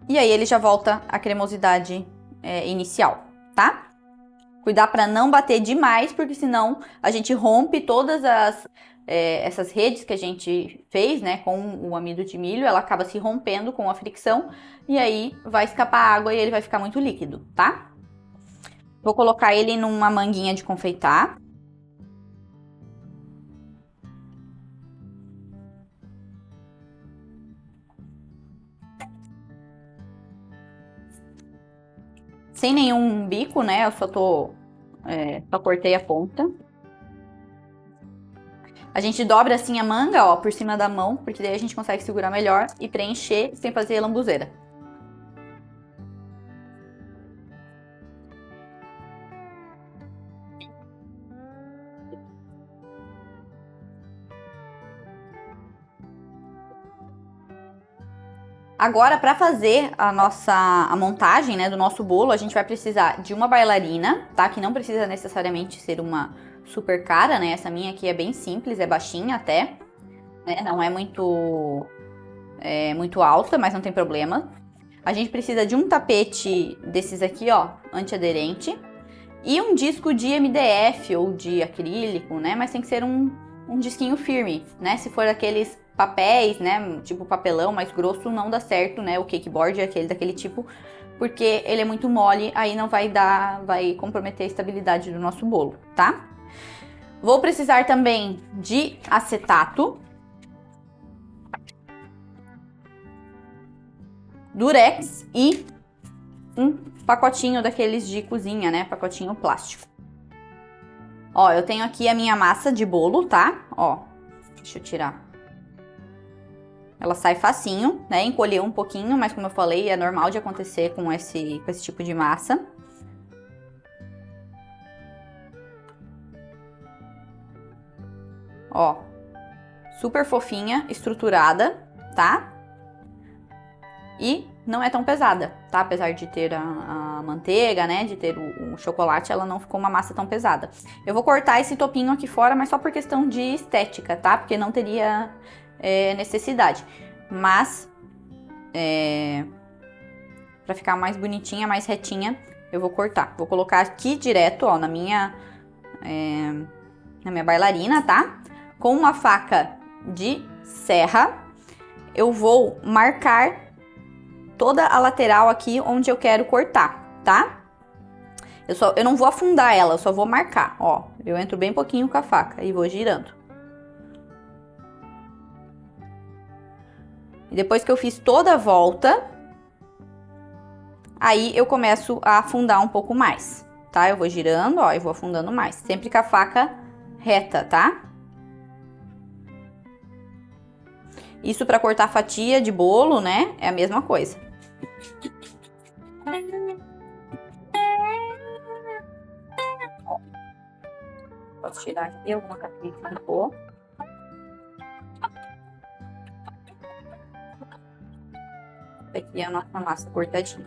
Speaker 1: E aí ele já volta à cremosidade inicial, tá? Cuidar para não bater demais, porque senão a gente rompe todas essas redes que a gente fez, né, com o amido de milho, ela acaba se rompendo com a fricção e aí vai escapar água e ele vai ficar muito líquido, tá? Vou colocar ele numa manguinha de confeitar. Sem nenhum bico, né, eu só cortei a ponta. A gente dobra assim a manga, ó, por cima da mão, porque daí a gente consegue segurar melhor e preencher sem fazer lambuzeira. Agora, para fazer a montagem, né, do nosso bolo, a gente vai precisar de uma bailarina, tá? Que não precisa necessariamente ser uma super cara, né? Essa minha aqui é bem simples, é baixinha até, né? Não é muito alta, mas não tem problema. A gente precisa de um tapete desses aqui, ó, antiaderente. E um disco de MDF ou de acrílico, né? Mas tem que ser um disquinho firme, né? Se for aqueles papéis, né? Tipo papelão mais grosso, não dá certo, né? O cakeboard é aquele daquele tipo, porque ele é muito mole, aí não vai comprometer a estabilidade do nosso bolo, tá? Vou precisar também de acetato, durex e um pacotinho daqueles de cozinha, né? Pacotinho plástico. Ó, eu tenho aqui a minha massa de bolo, tá? Ó, deixa eu tirar. Ela sai facinho, né? Encolheu um pouquinho, mas como eu falei, é normal de acontecer com esse tipo de massa. Ó, super fofinha, estruturada, tá? E não é tão pesada, tá? Apesar de ter a manteiga, né? De ter o chocolate, ela não ficou uma massa tão pesada. Eu vou cortar esse topinho aqui fora, mas só por questão de estética, tá? Porque não teria necessidade. Mas, pra ficar mais bonitinha, mais retinha, eu vou cortar. Vou colocar aqui direto, ó, na minha bailarina, tá? Com uma faca de serra, eu vou marcar toda a lateral aqui onde eu quero cortar, tá? Eu não vou afundar ela, eu só vou marcar, ó. Eu entro bem pouquinho com a faca e vou girando. E depois que eu fiz toda a volta, aí eu começo a afundar um pouco mais, tá? Eu vou girando, ó, e vou afundando mais. Sempre com a faca reta, tá? Isso para cortar fatia de bolo, né? É a mesma coisa. Ó, posso tirar aqui alguma capinha que ficou. Aqui é a nossa massa cortadinha.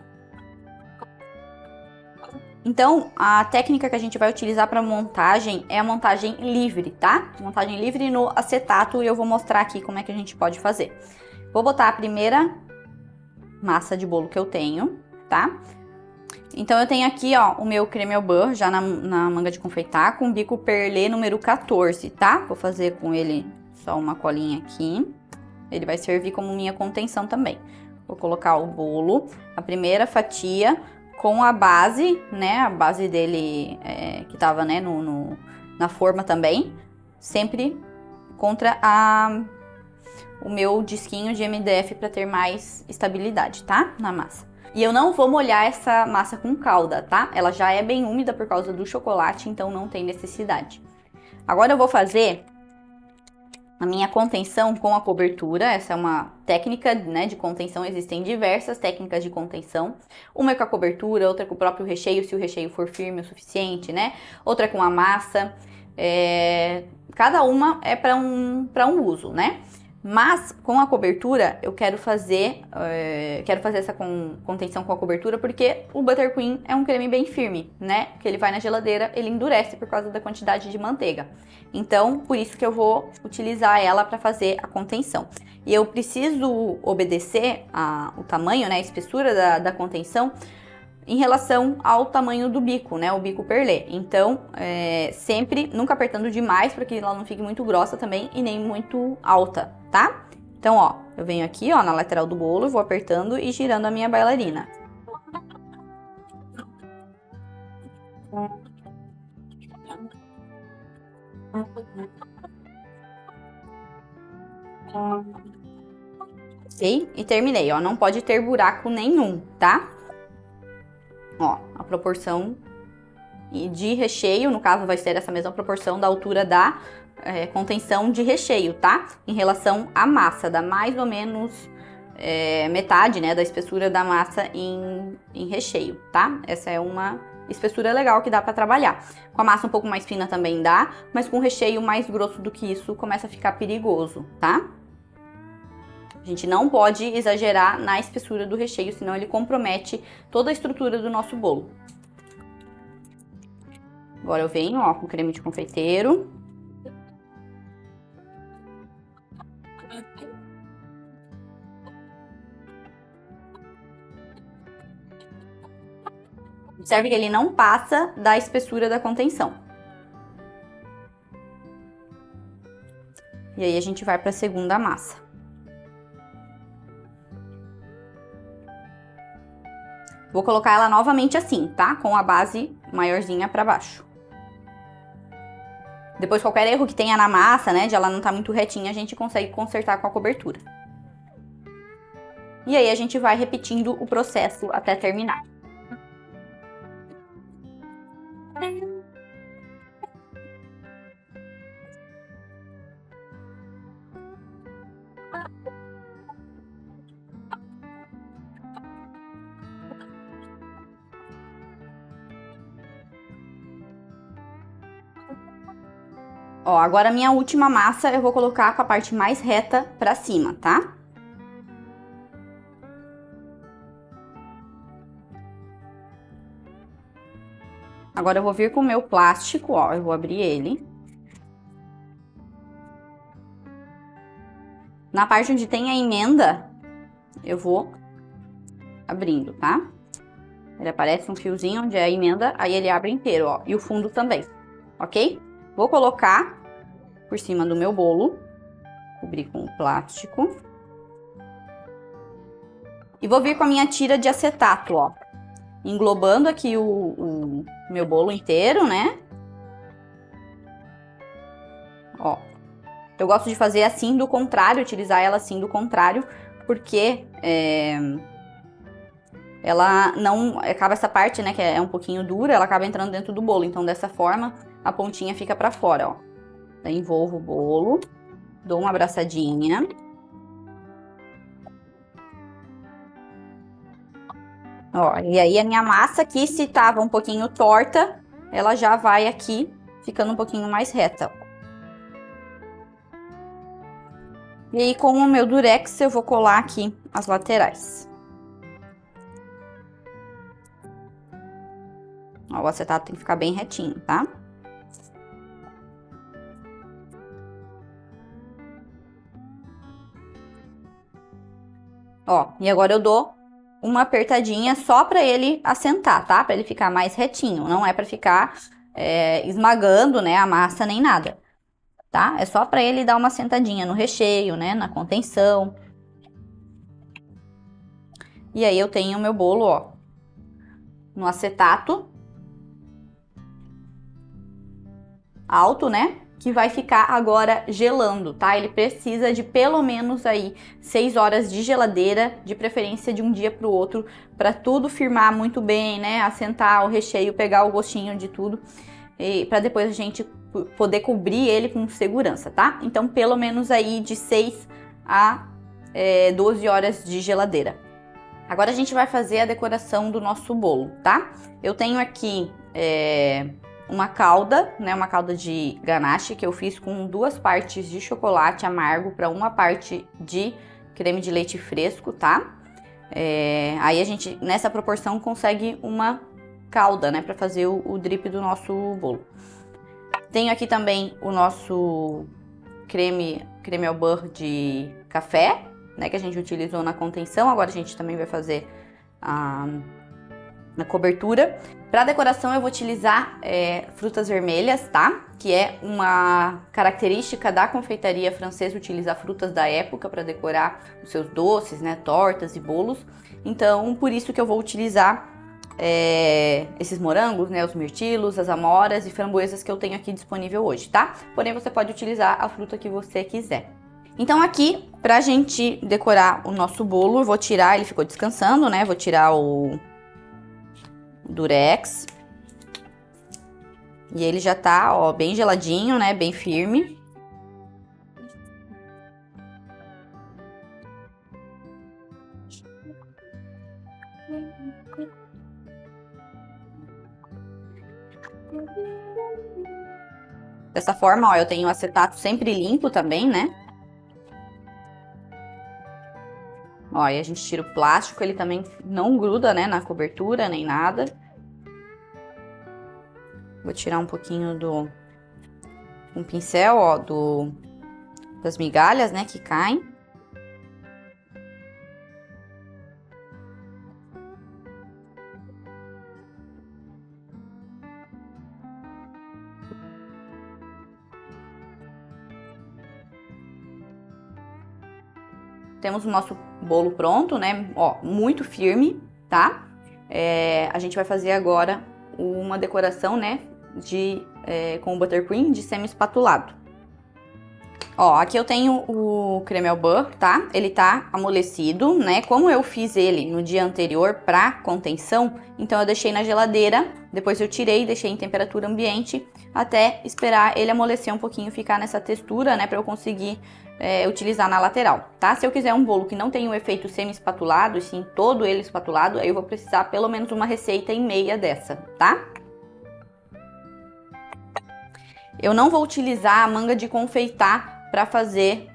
Speaker 1: Então, a técnica que a gente vai utilizar para montagem é a montagem livre, tá? Montagem livre no acetato e eu vou mostrar aqui como é que a gente pode fazer. Vou botar a primeira massa de bolo que eu tenho, tá? Então, eu tenho aqui, ó, o meu creme au beurre já na manga de confeitar com bico perlé número 14, tá? Vou fazer com ele só uma colinha aqui. Ele vai servir como minha contenção também. Vou colocar o bolo, a primeira fatia com a base, né? A base dele que tava, né, na forma também. Sempre contra o meu disquinho de MDF para ter mais estabilidade, tá? Na massa. E eu não vou molhar essa massa com calda, tá? Ela já é bem úmida por causa do chocolate, então não tem necessidade. Agora eu vou fazer a minha contenção com a cobertura. Essa é uma técnica, né, de contenção. Existem diversas técnicas de contenção. Uma é com a cobertura, outra é com o próprio recheio, se o recheio for firme o suficiente, né? Outra é com a massa. Cada uma é para um uso, né? Mas com a cobertura eu quero fazer essa contenção com a cobertura porque o buttercream é um creme bem firme, né? Que ele vai na geladeira, ele endurece por causa da quantidade de manteiga. Então, por isso que eu vou utilizar ela para fazer a contenção. E eu preciso obedecer o tamanho, né? A espessura da contenção em relação ao tamanho do bico, né? O bico perlé. Então, sempre, nunca apertando demais para que ela não fique muito grossa também e nem muito alta, tá? Então, ó, eu venho aqui, ó, na lateral do bolo, vou apertando e girando a minha bailarina. Ok? E terminei, ó. Não pode ter buraco nenhum, tá? Ó, a proporção de recheio, no caso vai ser essa mesma proporção da altura da contenção de recheio, tá? Em relação à massa, dá mais ou menos metade, né, da espessura da massa em recheio, tá? Essa é uma espessura legal que dá pra trabalhar. Com a massa um pouco mais fina também dá, mas com recheio mais grosso do que isso começa a ficar perigoso, tá? A gente não pode exagerar na espessura do recheio, senão ele compromete toda a estrutura do nosso bolo. Agora eu venho, ó, com creme de confeiteiro. Observe que ele não passa da espessura da contenção. E aí a gente vai para a segunda massa. Vou colocar ela novamente assim, tá? Com a base maiorzinha para baixo. Depois, qualquer erro que tenha na massa, né, de ela não tá muito retinha, a gente consegue consertar com a cobertura. E aí a gente vai repetindo o processo até terminar. Ó, agora a minha última massa eu vou colocar com a parte mais reta pra cima, tá? Agora eu vou vir com o meu plástico, ó, eu vou abrir ele. Na parte onde tem a emenda, eu vou abrindo, tá? Ele aparece um fiozinho onde é a emenda, aí ele abre inteiro, ó, e o fundo também, ok? Vou colocar por cima do meu bolo, cobrir com o plástico. E vou vir com a minha tira de acetato, ó, englobando aqui o meu bolo inteiro, né? Ó, eu gosto de fazer assim do contrário, utilizar ela assim do contrário, porque ela não acaba essa parte, né, que é um pouquinho dura, ela acaba entrando dentro do bolo. Então, dessa forma, a pontinha fica pra fora, ó. Daí, envolvo o bolo, dou uma abraçadinha. Ó, e aí a minha massa aqui, se tava um pouquinho torta, ela já vai aqui ficando um pouquinho mais reta. E aí, com o meu durex, eu vou colar aqui as laterais. Ó, o acetato tem que ficar bem retinho, tá? Ó, e agora eu dou uma apertadinha só pra ele assentar, tá? Pra ele ficar mais retinho. Não é pra ficar esmagando, né, a massa nem nada, tá? É só pra ele dar uma sentadinha no recheio, né, na contenção. E aí eu tenho o meu bolo, ó, no acetato alto, né? Que vai ficar agora gelando, tá? Ele precisa de pelo menos aí 6 horas de geladeira, de preferência de um dia para o outro, para tudo firmar muito bem, né? Assentar o recheio, pegar o gostinho de tudo, e para depois a gente poder cobrir ele com segurança, tá? Então, pelo menos aí de 6 a 12 horas de geladeira. Agora a gente vai fazer a decoração do nosso bolo, tá? Eu tenho aqui uma calda, né, uma calda de ganache que eu fiz com 2 partes de chocolate amargo para 1 parte de creme de leite fresco, tá? Aí a gente, nessa proporção, consegue uma calda, né, para fazer o drip do nosso bolo. Tenho aqui também o nosso creme au beurre de café, né, que a gente utilizou na contenção. Agora a gente também vai fazer na cobertura. Para decoração eu vou utilizar frutas vermelhas, tá? Que é uma característica da confeitaria francesa utilizar frutas da época para decorar os seus doces, né? Tortas e bolos. Então, por isso que eu vou utilizar esses morangos, né? Os mirtilos, as amoras e framboesas que eu tenho aqui disponível hoje, tá? Porém, você pode utilizar a fruta que você quiser. Então aqui, pra gente decorar o nosso bolo, eu vou tirar, ele ficou descansando, né? Vou tirar o durex. E ele já tá, ó, bem geladinho, né? Bem firme. Dessa forma, ó, eu tenho o acetato sempre limpo também, né? Ó, e a gente tira o plástico, ele também não gruda, né, na cobertura, nem nada. Vou tirar um pouquinho com um pincel, ó, das migalhas, né, que caem. Temos o nosso bolo pronto, né? Ó, muito firme, tá? A gente vai fazer agora uma decoração, né? Com o buttercream de semi-espatulado. Ó, aqui eu tenho o creme au beurre, tá? Ele tá amolecido, né? Como eu fiz ele no dia anterior pra contenção, então eu deixei na geladeira Depois eu tirei e deixei em temperatura ambiente até esperar ele amolecer um pouquinho, ficar nessa textura, né, para eu conseguir utilizar na lateral, tá? Se eu quiser um bolo que não tenha o efeito semi-espatulado, e sim todo ele espatulado, aí eu vou precisar pelo menos uma receita e meia dessa, tá? Eu não vou utilizar a manga de confeitar para fazer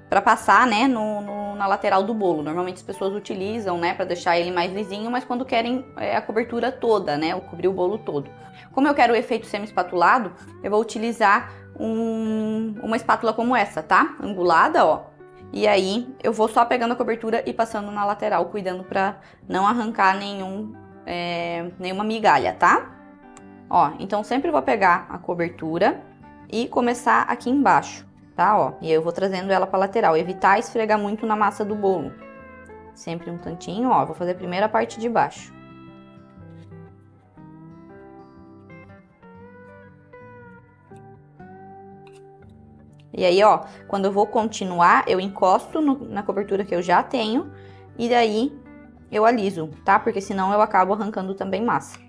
Speaker 1: para passar, né, na lateral do bolo. Normalmente as pessoas utilizam, né, para deixar ele mais lisinho, mas quando querem a cobertura toda, né, ou cobrir o bolo todo. Como eu quero o efeito semi-espatulado, eu vou utilizar uma espátula como essa, tá? Angulada, ó. E aí eu vou só pegando a cobertura e passando na lateral, cuidando para não arrancar nenhuma migalha, tá? Ó, então sempre vou pegar a cobertura e começar aqui embaixo, tá? Ó, e aí eu vou trazendo ela pra lateral, evitar esfregar muito na massa do bolo. Sempre um tantinho, ó, vou fazer primeiro a parte de baixo. E aí, ó, quando eu vou continuar, eu encosto na cobertura que eu já tenho e daí eu aliso, tá? Porque senão eu acabo arrancando também massa.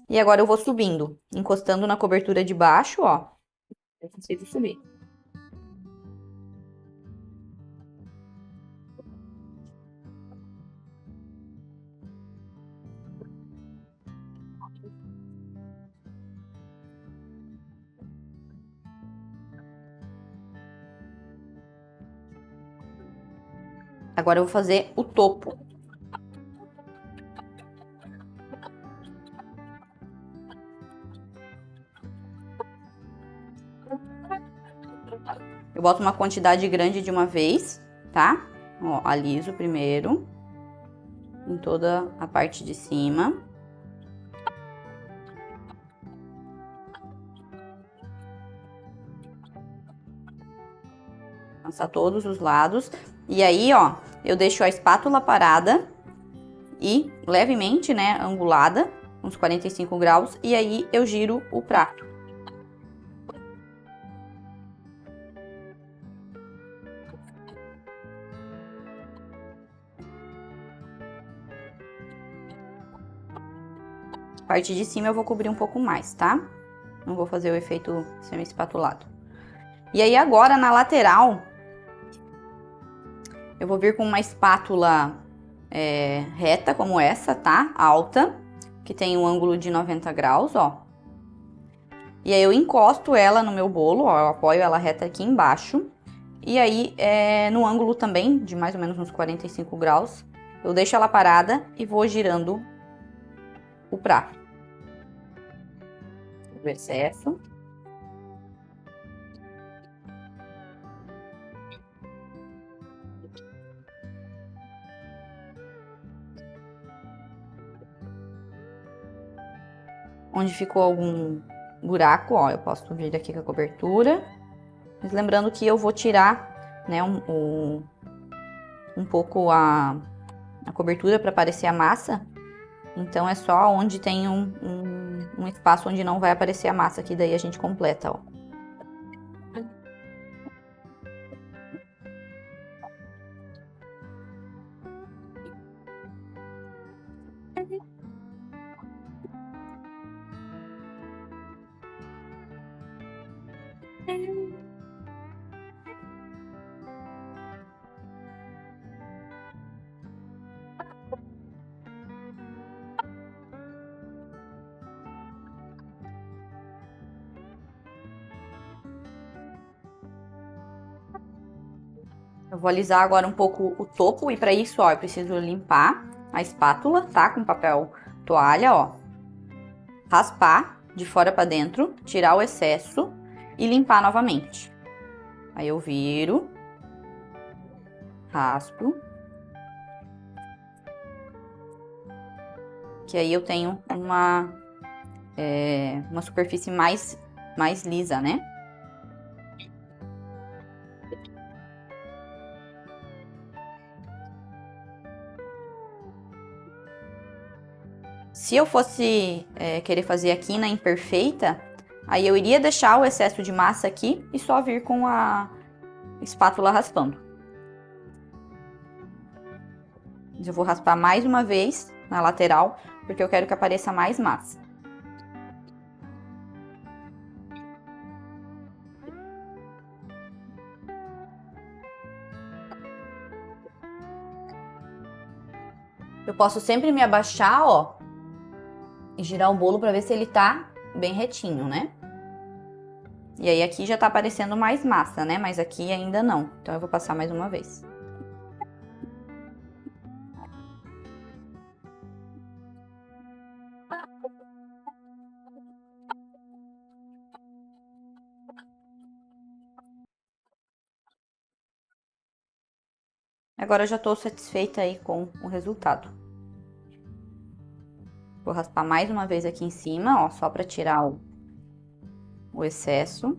Speaker 1: E agora eu vou subindo, encostando na cobertura de baixo, ó. Eu consigo subir. Agora eu vou fazer o topo. Eu boto uma quantidade grande de uma vez, tá? Ó, aliso primeiro em toda a parte de cima. Passar todos os lados. E aí, ó, eu deixo a espátula parada e levemente, né, angulada, uns 45 graus, e aí eu giro o prato. A parte de cima eu vou cobrir um pouco mais, tá? Não vou fazer o efeito semi-espatulado. E aí agora na lateral, eu vou vir com uma espátula reta como essa, tá? Alta, que tem um ângulo de 90 graus, ó. E aí eu encosto ela no meu bolo, ó, eu apoio ela reta aqui embaixo. E aí, no ângulo também, de mais ou menos uns 45 graus, eu deixo ela parada e vou girando o prato. O excesso. Onde ficou algum buraco, ó, eu posso vir aqui com a cobertura. Mas lembrando que eu vou tirar, né, um pouco a cobertura para aparecer a massa. Então, é só onde tem um espaço onde não vai aparecer a massa, que daí a gente completa, ó. Eu vou alisar agora um pouco o topo e para isso, ó, eu preciso limpar a espátula, tá? Com papel toalha, ó. Raspar de fora para dentro, tirar o excesso e limpar novamente. Aí eu viro, raspo. Que aí eu tenho uma superfície mais lisa, né? Se eu fosse querer fazer a quina imperfeita, aí eu iria deixar o excesso de massa aqui e só vir com a espátula raspando. Mas eu vou raspar mais uma vez na lateral, porque eu quero que apareça mais massa. Eu posso sempre me abaixar, ó, e girar o bolo pra ver se ele tá bem retinho, né? E aí aqui já tá aparecendo mais massa, né? Mas aqui ainda não. Então eu vou passar mais uma vez. Agora eu já tô satisfeita aí com o resultado. Vou raspar mais uma vez aqui em cima, ó, só pra tirar o excesso.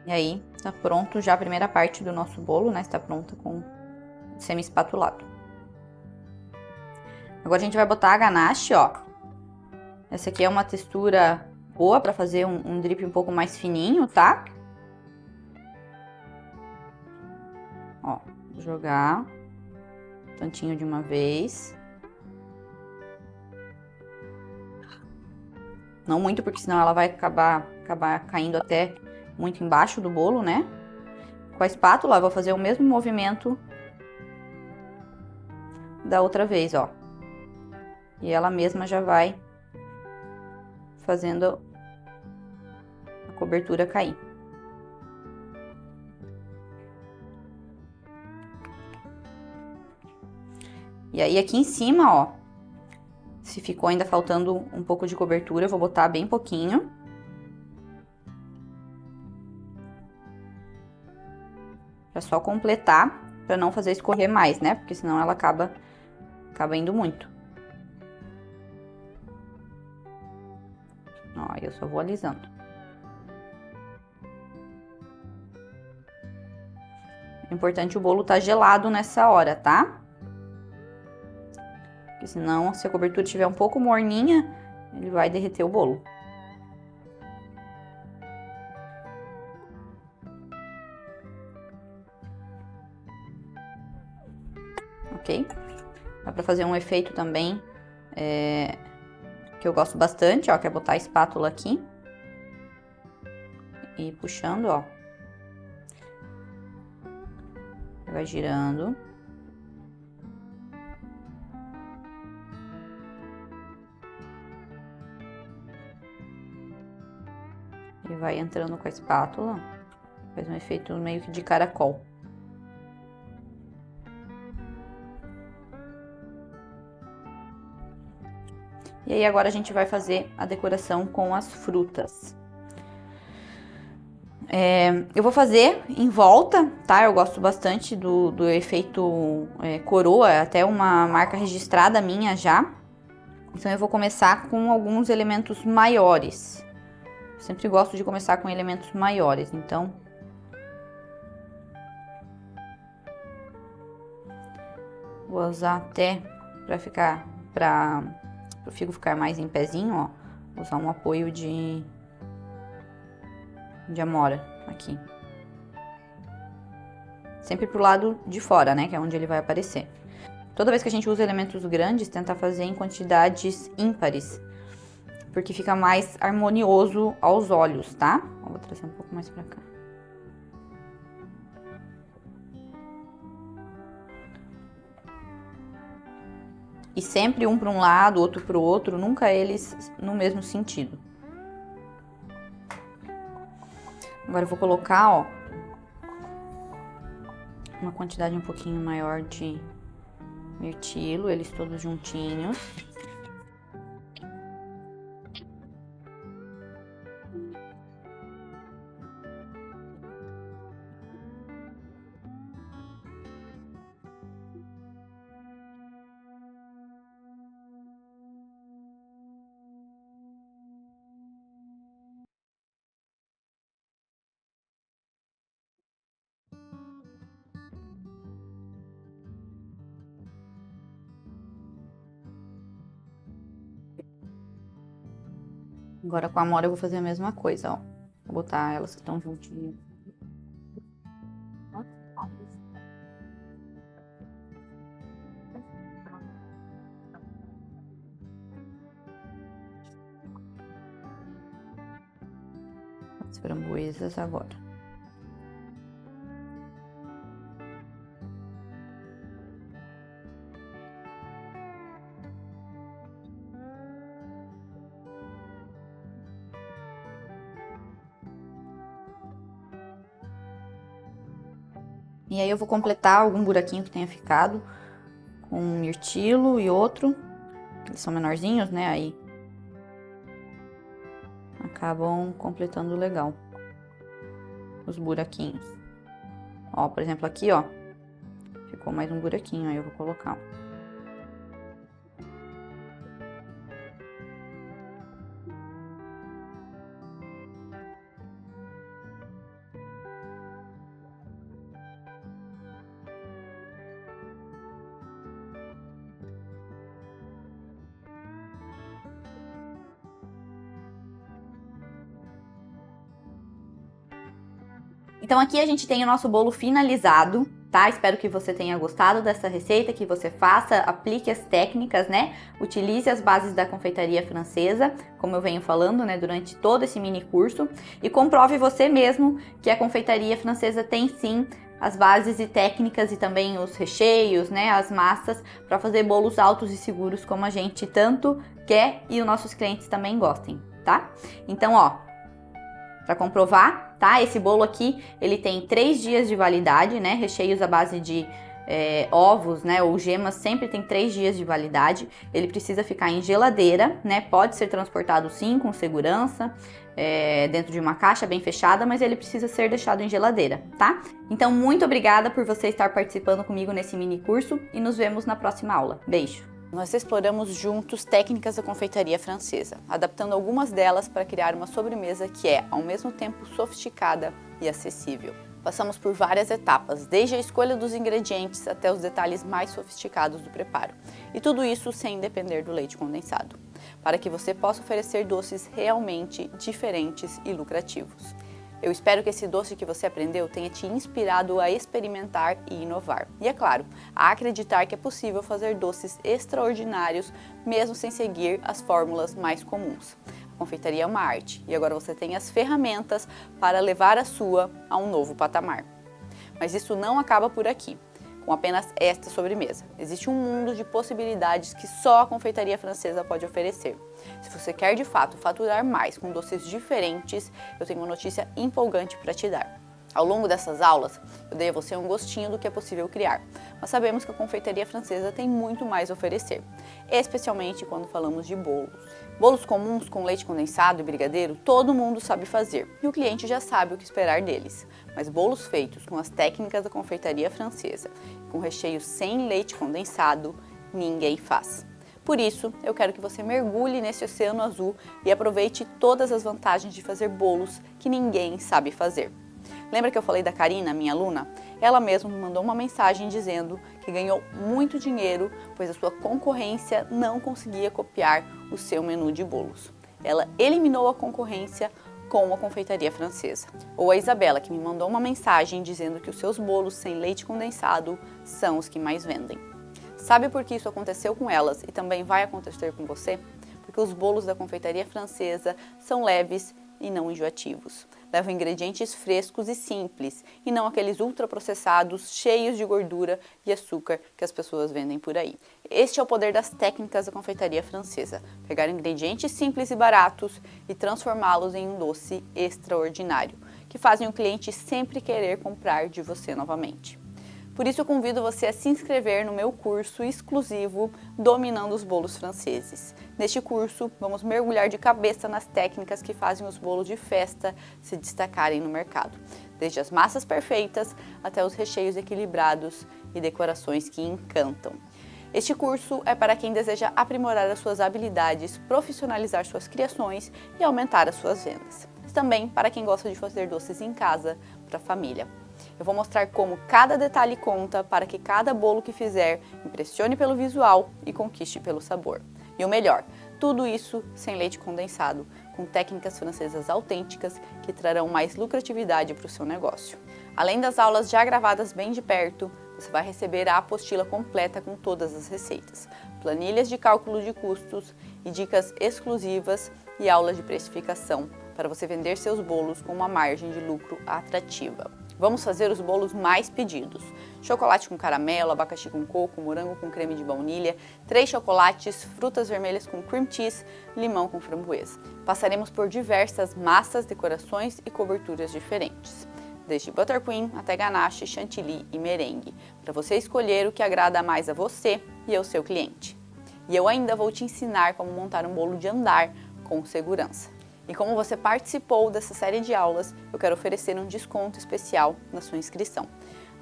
Speaker 1: E aí, tá pronto já a primeira parte do nosso bolo, né? Está pronta com semi-espatulado. Agora a gente vai botar a ganache, ó. Essa aqui é uma textura boa pra fazer um drip um pouco mais fininho, tá? Ó, vou jogar um tantinho de uma vez. Não muito, porque senão ela vai acabar caindo até muito embaixo do bolo, né? Com a espátula, eu vou fazer o mesmo movimento da outra vez, ó. E ela mesma já vai fazendo a cobertura cair. E aí aqui em cima, ó, se ficou ainda faltando um pouco de cobertura, eu vou botar bem pouquinho. Pra só completar, pra não fazer escorrer mais, né? Porque senão ela acaba indo muito. Ó, eu só vou alisando. É importante o bolo tá gelado nessa hora, tá? Porque senão, se a cobertura estiver um pouco morninha, ele vai derreter o bolo. Ok? Dá pra fazer um efeito também, que eu gosto bastante, ó, que é botar a espátula aqui. E puxando, ó. Vai girando. E vai entrando com a espátula. Faz um efeito meio que de caracol. E aí agora a gente vai fazer a decoração com as frutas. Eu vou fazer em volta, tá? Eu gosto bastante do efeito coroa, é até uma marca registrada minha já. Então eu vou começar com alguns elementos maiores. Sempre gosto de começar com elementos maiores, então... Vou usar até para o figo ficar mais em pezinho, ó. Vou usar um apoio de amora aqui. Sempre pro lado de fora, né, que é onde ele vai aparecer. Toda vez que a gente usa elementos grandes, tentar fazer em quantidades ímpares, porque fica mais harmonioso aos olhos, tá? Vou trazer um pouco mais pra cá. E sempre um para um lado, outro para o outro, nunca eles no mesmo sentido. Agora eu vou colocar, ó, uma quantidade um pouquinho maior de mirtilo, eles todos juntinhos. Agora com a amora eu vou fazer a mesma coisa, ó. Vou botar elas que estão juntinhas. As framboesas agora. E aí eu vou completar algum buraquinho que tenha ficado com um mirtilo e outro. Eles são menorzinhos, né? Aí acabam completando legal os buraquinhos. Ó, por exemplo, aqui, ó, ficou mais um buraquinho, aí eu vou colocar. Então aqui a gente tem o nosso bolo finalizado, tá? Espero que você tenha gostado dessa receita, que você faça, aplique as técnicas, né? Utilize as bases da confeitaria francesa, como eu venho falando, né, durante todo esse mini curso, e comprove você mesmo que a confeitaria francesa tem sim as bases e técnicas e também os recheios, né, as massas para fazer bolos altos e seguros como a gente tanto quer e os nossos clientes também gostem, tá? Então, ó, para comprovar, tá? Esse bolo aqui, ele tem 3 dias de validade, né? Recheios à base de ovos, né? Ou gemas, sempre tem 3 dias de validade. Ele precisa ficar em geladeira, né? Pode ser transportado sim, com segurança, dentro de uma caixa bem fechada, mas ele precisa ser deixado em geladeira, tá? Então, muito obrigada por você estar participando comigo nesse mini curso e nos vemos na próxima aula. Beijo! Nós exploramos juntos técnicas da confeitaria francesa, adaptando algumas delas para criar uma sobremesa que é, ao mesmo tempo, sofisticada e acessível. Passamos por várias etapas, desde a escolha dos ingredientes até os detalhes mais sofisticados do preparo. E tudo isso sem depender do leite condensado, para que você possa oferecer doces realmente diferentes e lucrativos. Eu espero que esse doce que você aprendeu tenha te inspirado a experimentar e inovar. E é claro, a acreditar que é possível fazer doces extraordinários mesmo sem seguir as fórmulas mais comuns. A confeitaria é uma arte e agora você tem as ferramentas para levar a sua a um novo patamar. Mas isso não acaba por aqui, com apenas esta sobremesa. Existe um mundo de possibilidades que só a confeitaria francesa pode oferecer. Se você quer de fato faturar mais com doces diferentes, eu tenho uma notícia empolgante para te dar. Ao longo dessas aulas, eu dei a você um gostinho do que é possível criar, mas sabemos que a confeitaria francesa tem muito mais a oferecer, especialmente quando falamos de bolos. Bolos comuns com leite condensado e brigadeiro, todo mundo sabe fazer, e o cliente já sabe o que esperar deles. Mas bolos feitos com as técnicas da confeitaria francesa, com recheio sem leite condensado, ninguém faz. Por isso, eu quero que você mergulhe nesse oceano azul e aproveite todas as vantagens de fazer bolos que ninguém sabe fazer. Lembra que eu falei da Karina, minha aluna? Ela mesma me mandou uma mensagem dizendo que ganhou muito dinheiro, pois a sua concorrência não conseguia copiar o seu menu de bolos. Ela eliminou a concorrência com a confeitaria francesa. Ou a Isabela, que me mandou uma mensagem dizendo que os seus bolos sem leite condensado são os que mais vendem. Sabe por que isso aconteceu com elas e também vai acontecer com você? Porque os bolos da confeitaria francesa são leves e não enjoativos. Levam ingredientes frescos e simples, e não aqueles ultraprocessados, cheios de gordura e açúcar que as pessoas vendem por aí. Este é o poder das técnicas da confeitaria francesa: pegar ingredientes simples e baratos e transformá-los em um doce extraordinário, que fazem o cliente sempre querer comprar de você novamente. Por isso eu convido você a se inscrever no meu curso exclusivo Dominando os Bolos Franceses. Neste curso, vamos mergulhar de cabeça nas técnicas que fazem os bolos de festa se destacarem no mercado, desde as massas perfeitas até os recheios equilibrados e decorações que encantam. Este curso é para quem deseja aprimorar as suas habilidades, profissionalizar suas criações e aumentar as suas vendas. E também para quem gosta de fazer doces em casa para a família. Eu vou mostrar como cada detalhe conta para que cada bolo que fizer impressione pelo visual e conquiste pelo sabor. E o melhor, tudo isso sem leite condensado, com técnicas francesas autênticas que trarão mais lucratividade para o seu negócio. Além das aulas já gravadas bem de perto, você vai receber a apostila completa com todas as receitas, planilhas de cálculo de custos e dicas exclusivas e aulas de precificação para você vender seus bolos com uma margem de lucro atrativa. Vamos fazer os bolos mais pedidos: chocolate com caramelo, abacaxi com coco, morango com creme de baunilha, 3 chocolates, frutas vermelhas com cream cheese, limão com framboesa. Passaremos por diversas massas, decorações e coberturas diferentes, desde buttercream até ganache, chantilly e merengue, para você escolher o que agrada mais a você e ao seu cliente. E eu ainda vou te ensinar como montar um bolo de andar com segurança. E como você participou dessa série de aulas, eu quero oferecer um desconto especial na sua inscrição.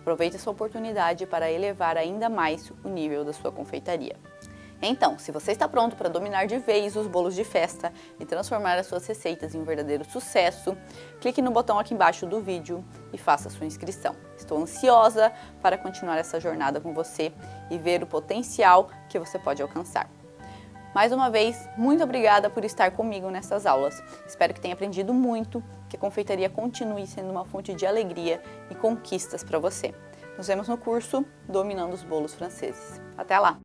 Speaker 1: Aproveite essa oportunidade para elevar ainda mais o nível da sua confeitaria. Então, se você está pronto para dominar de vez os bolos de festa e transformar as suas receitas em um verdadeiro sucesso, clique no botão aqui embaixo do vídeo e faça a sua inscrição. Estou ansiosa para continuar essa jornada com você e ver o potencial que você pode alcançar. Mais uma vez, muito obrigada por estar comigo nessas aulas. Espero que tenha aprendido muito, que a confeitaria continue sendo uma fonte de alegria e conquistas para você. Nos vemos no curso Dominando os Bolos Franceses. Até lá!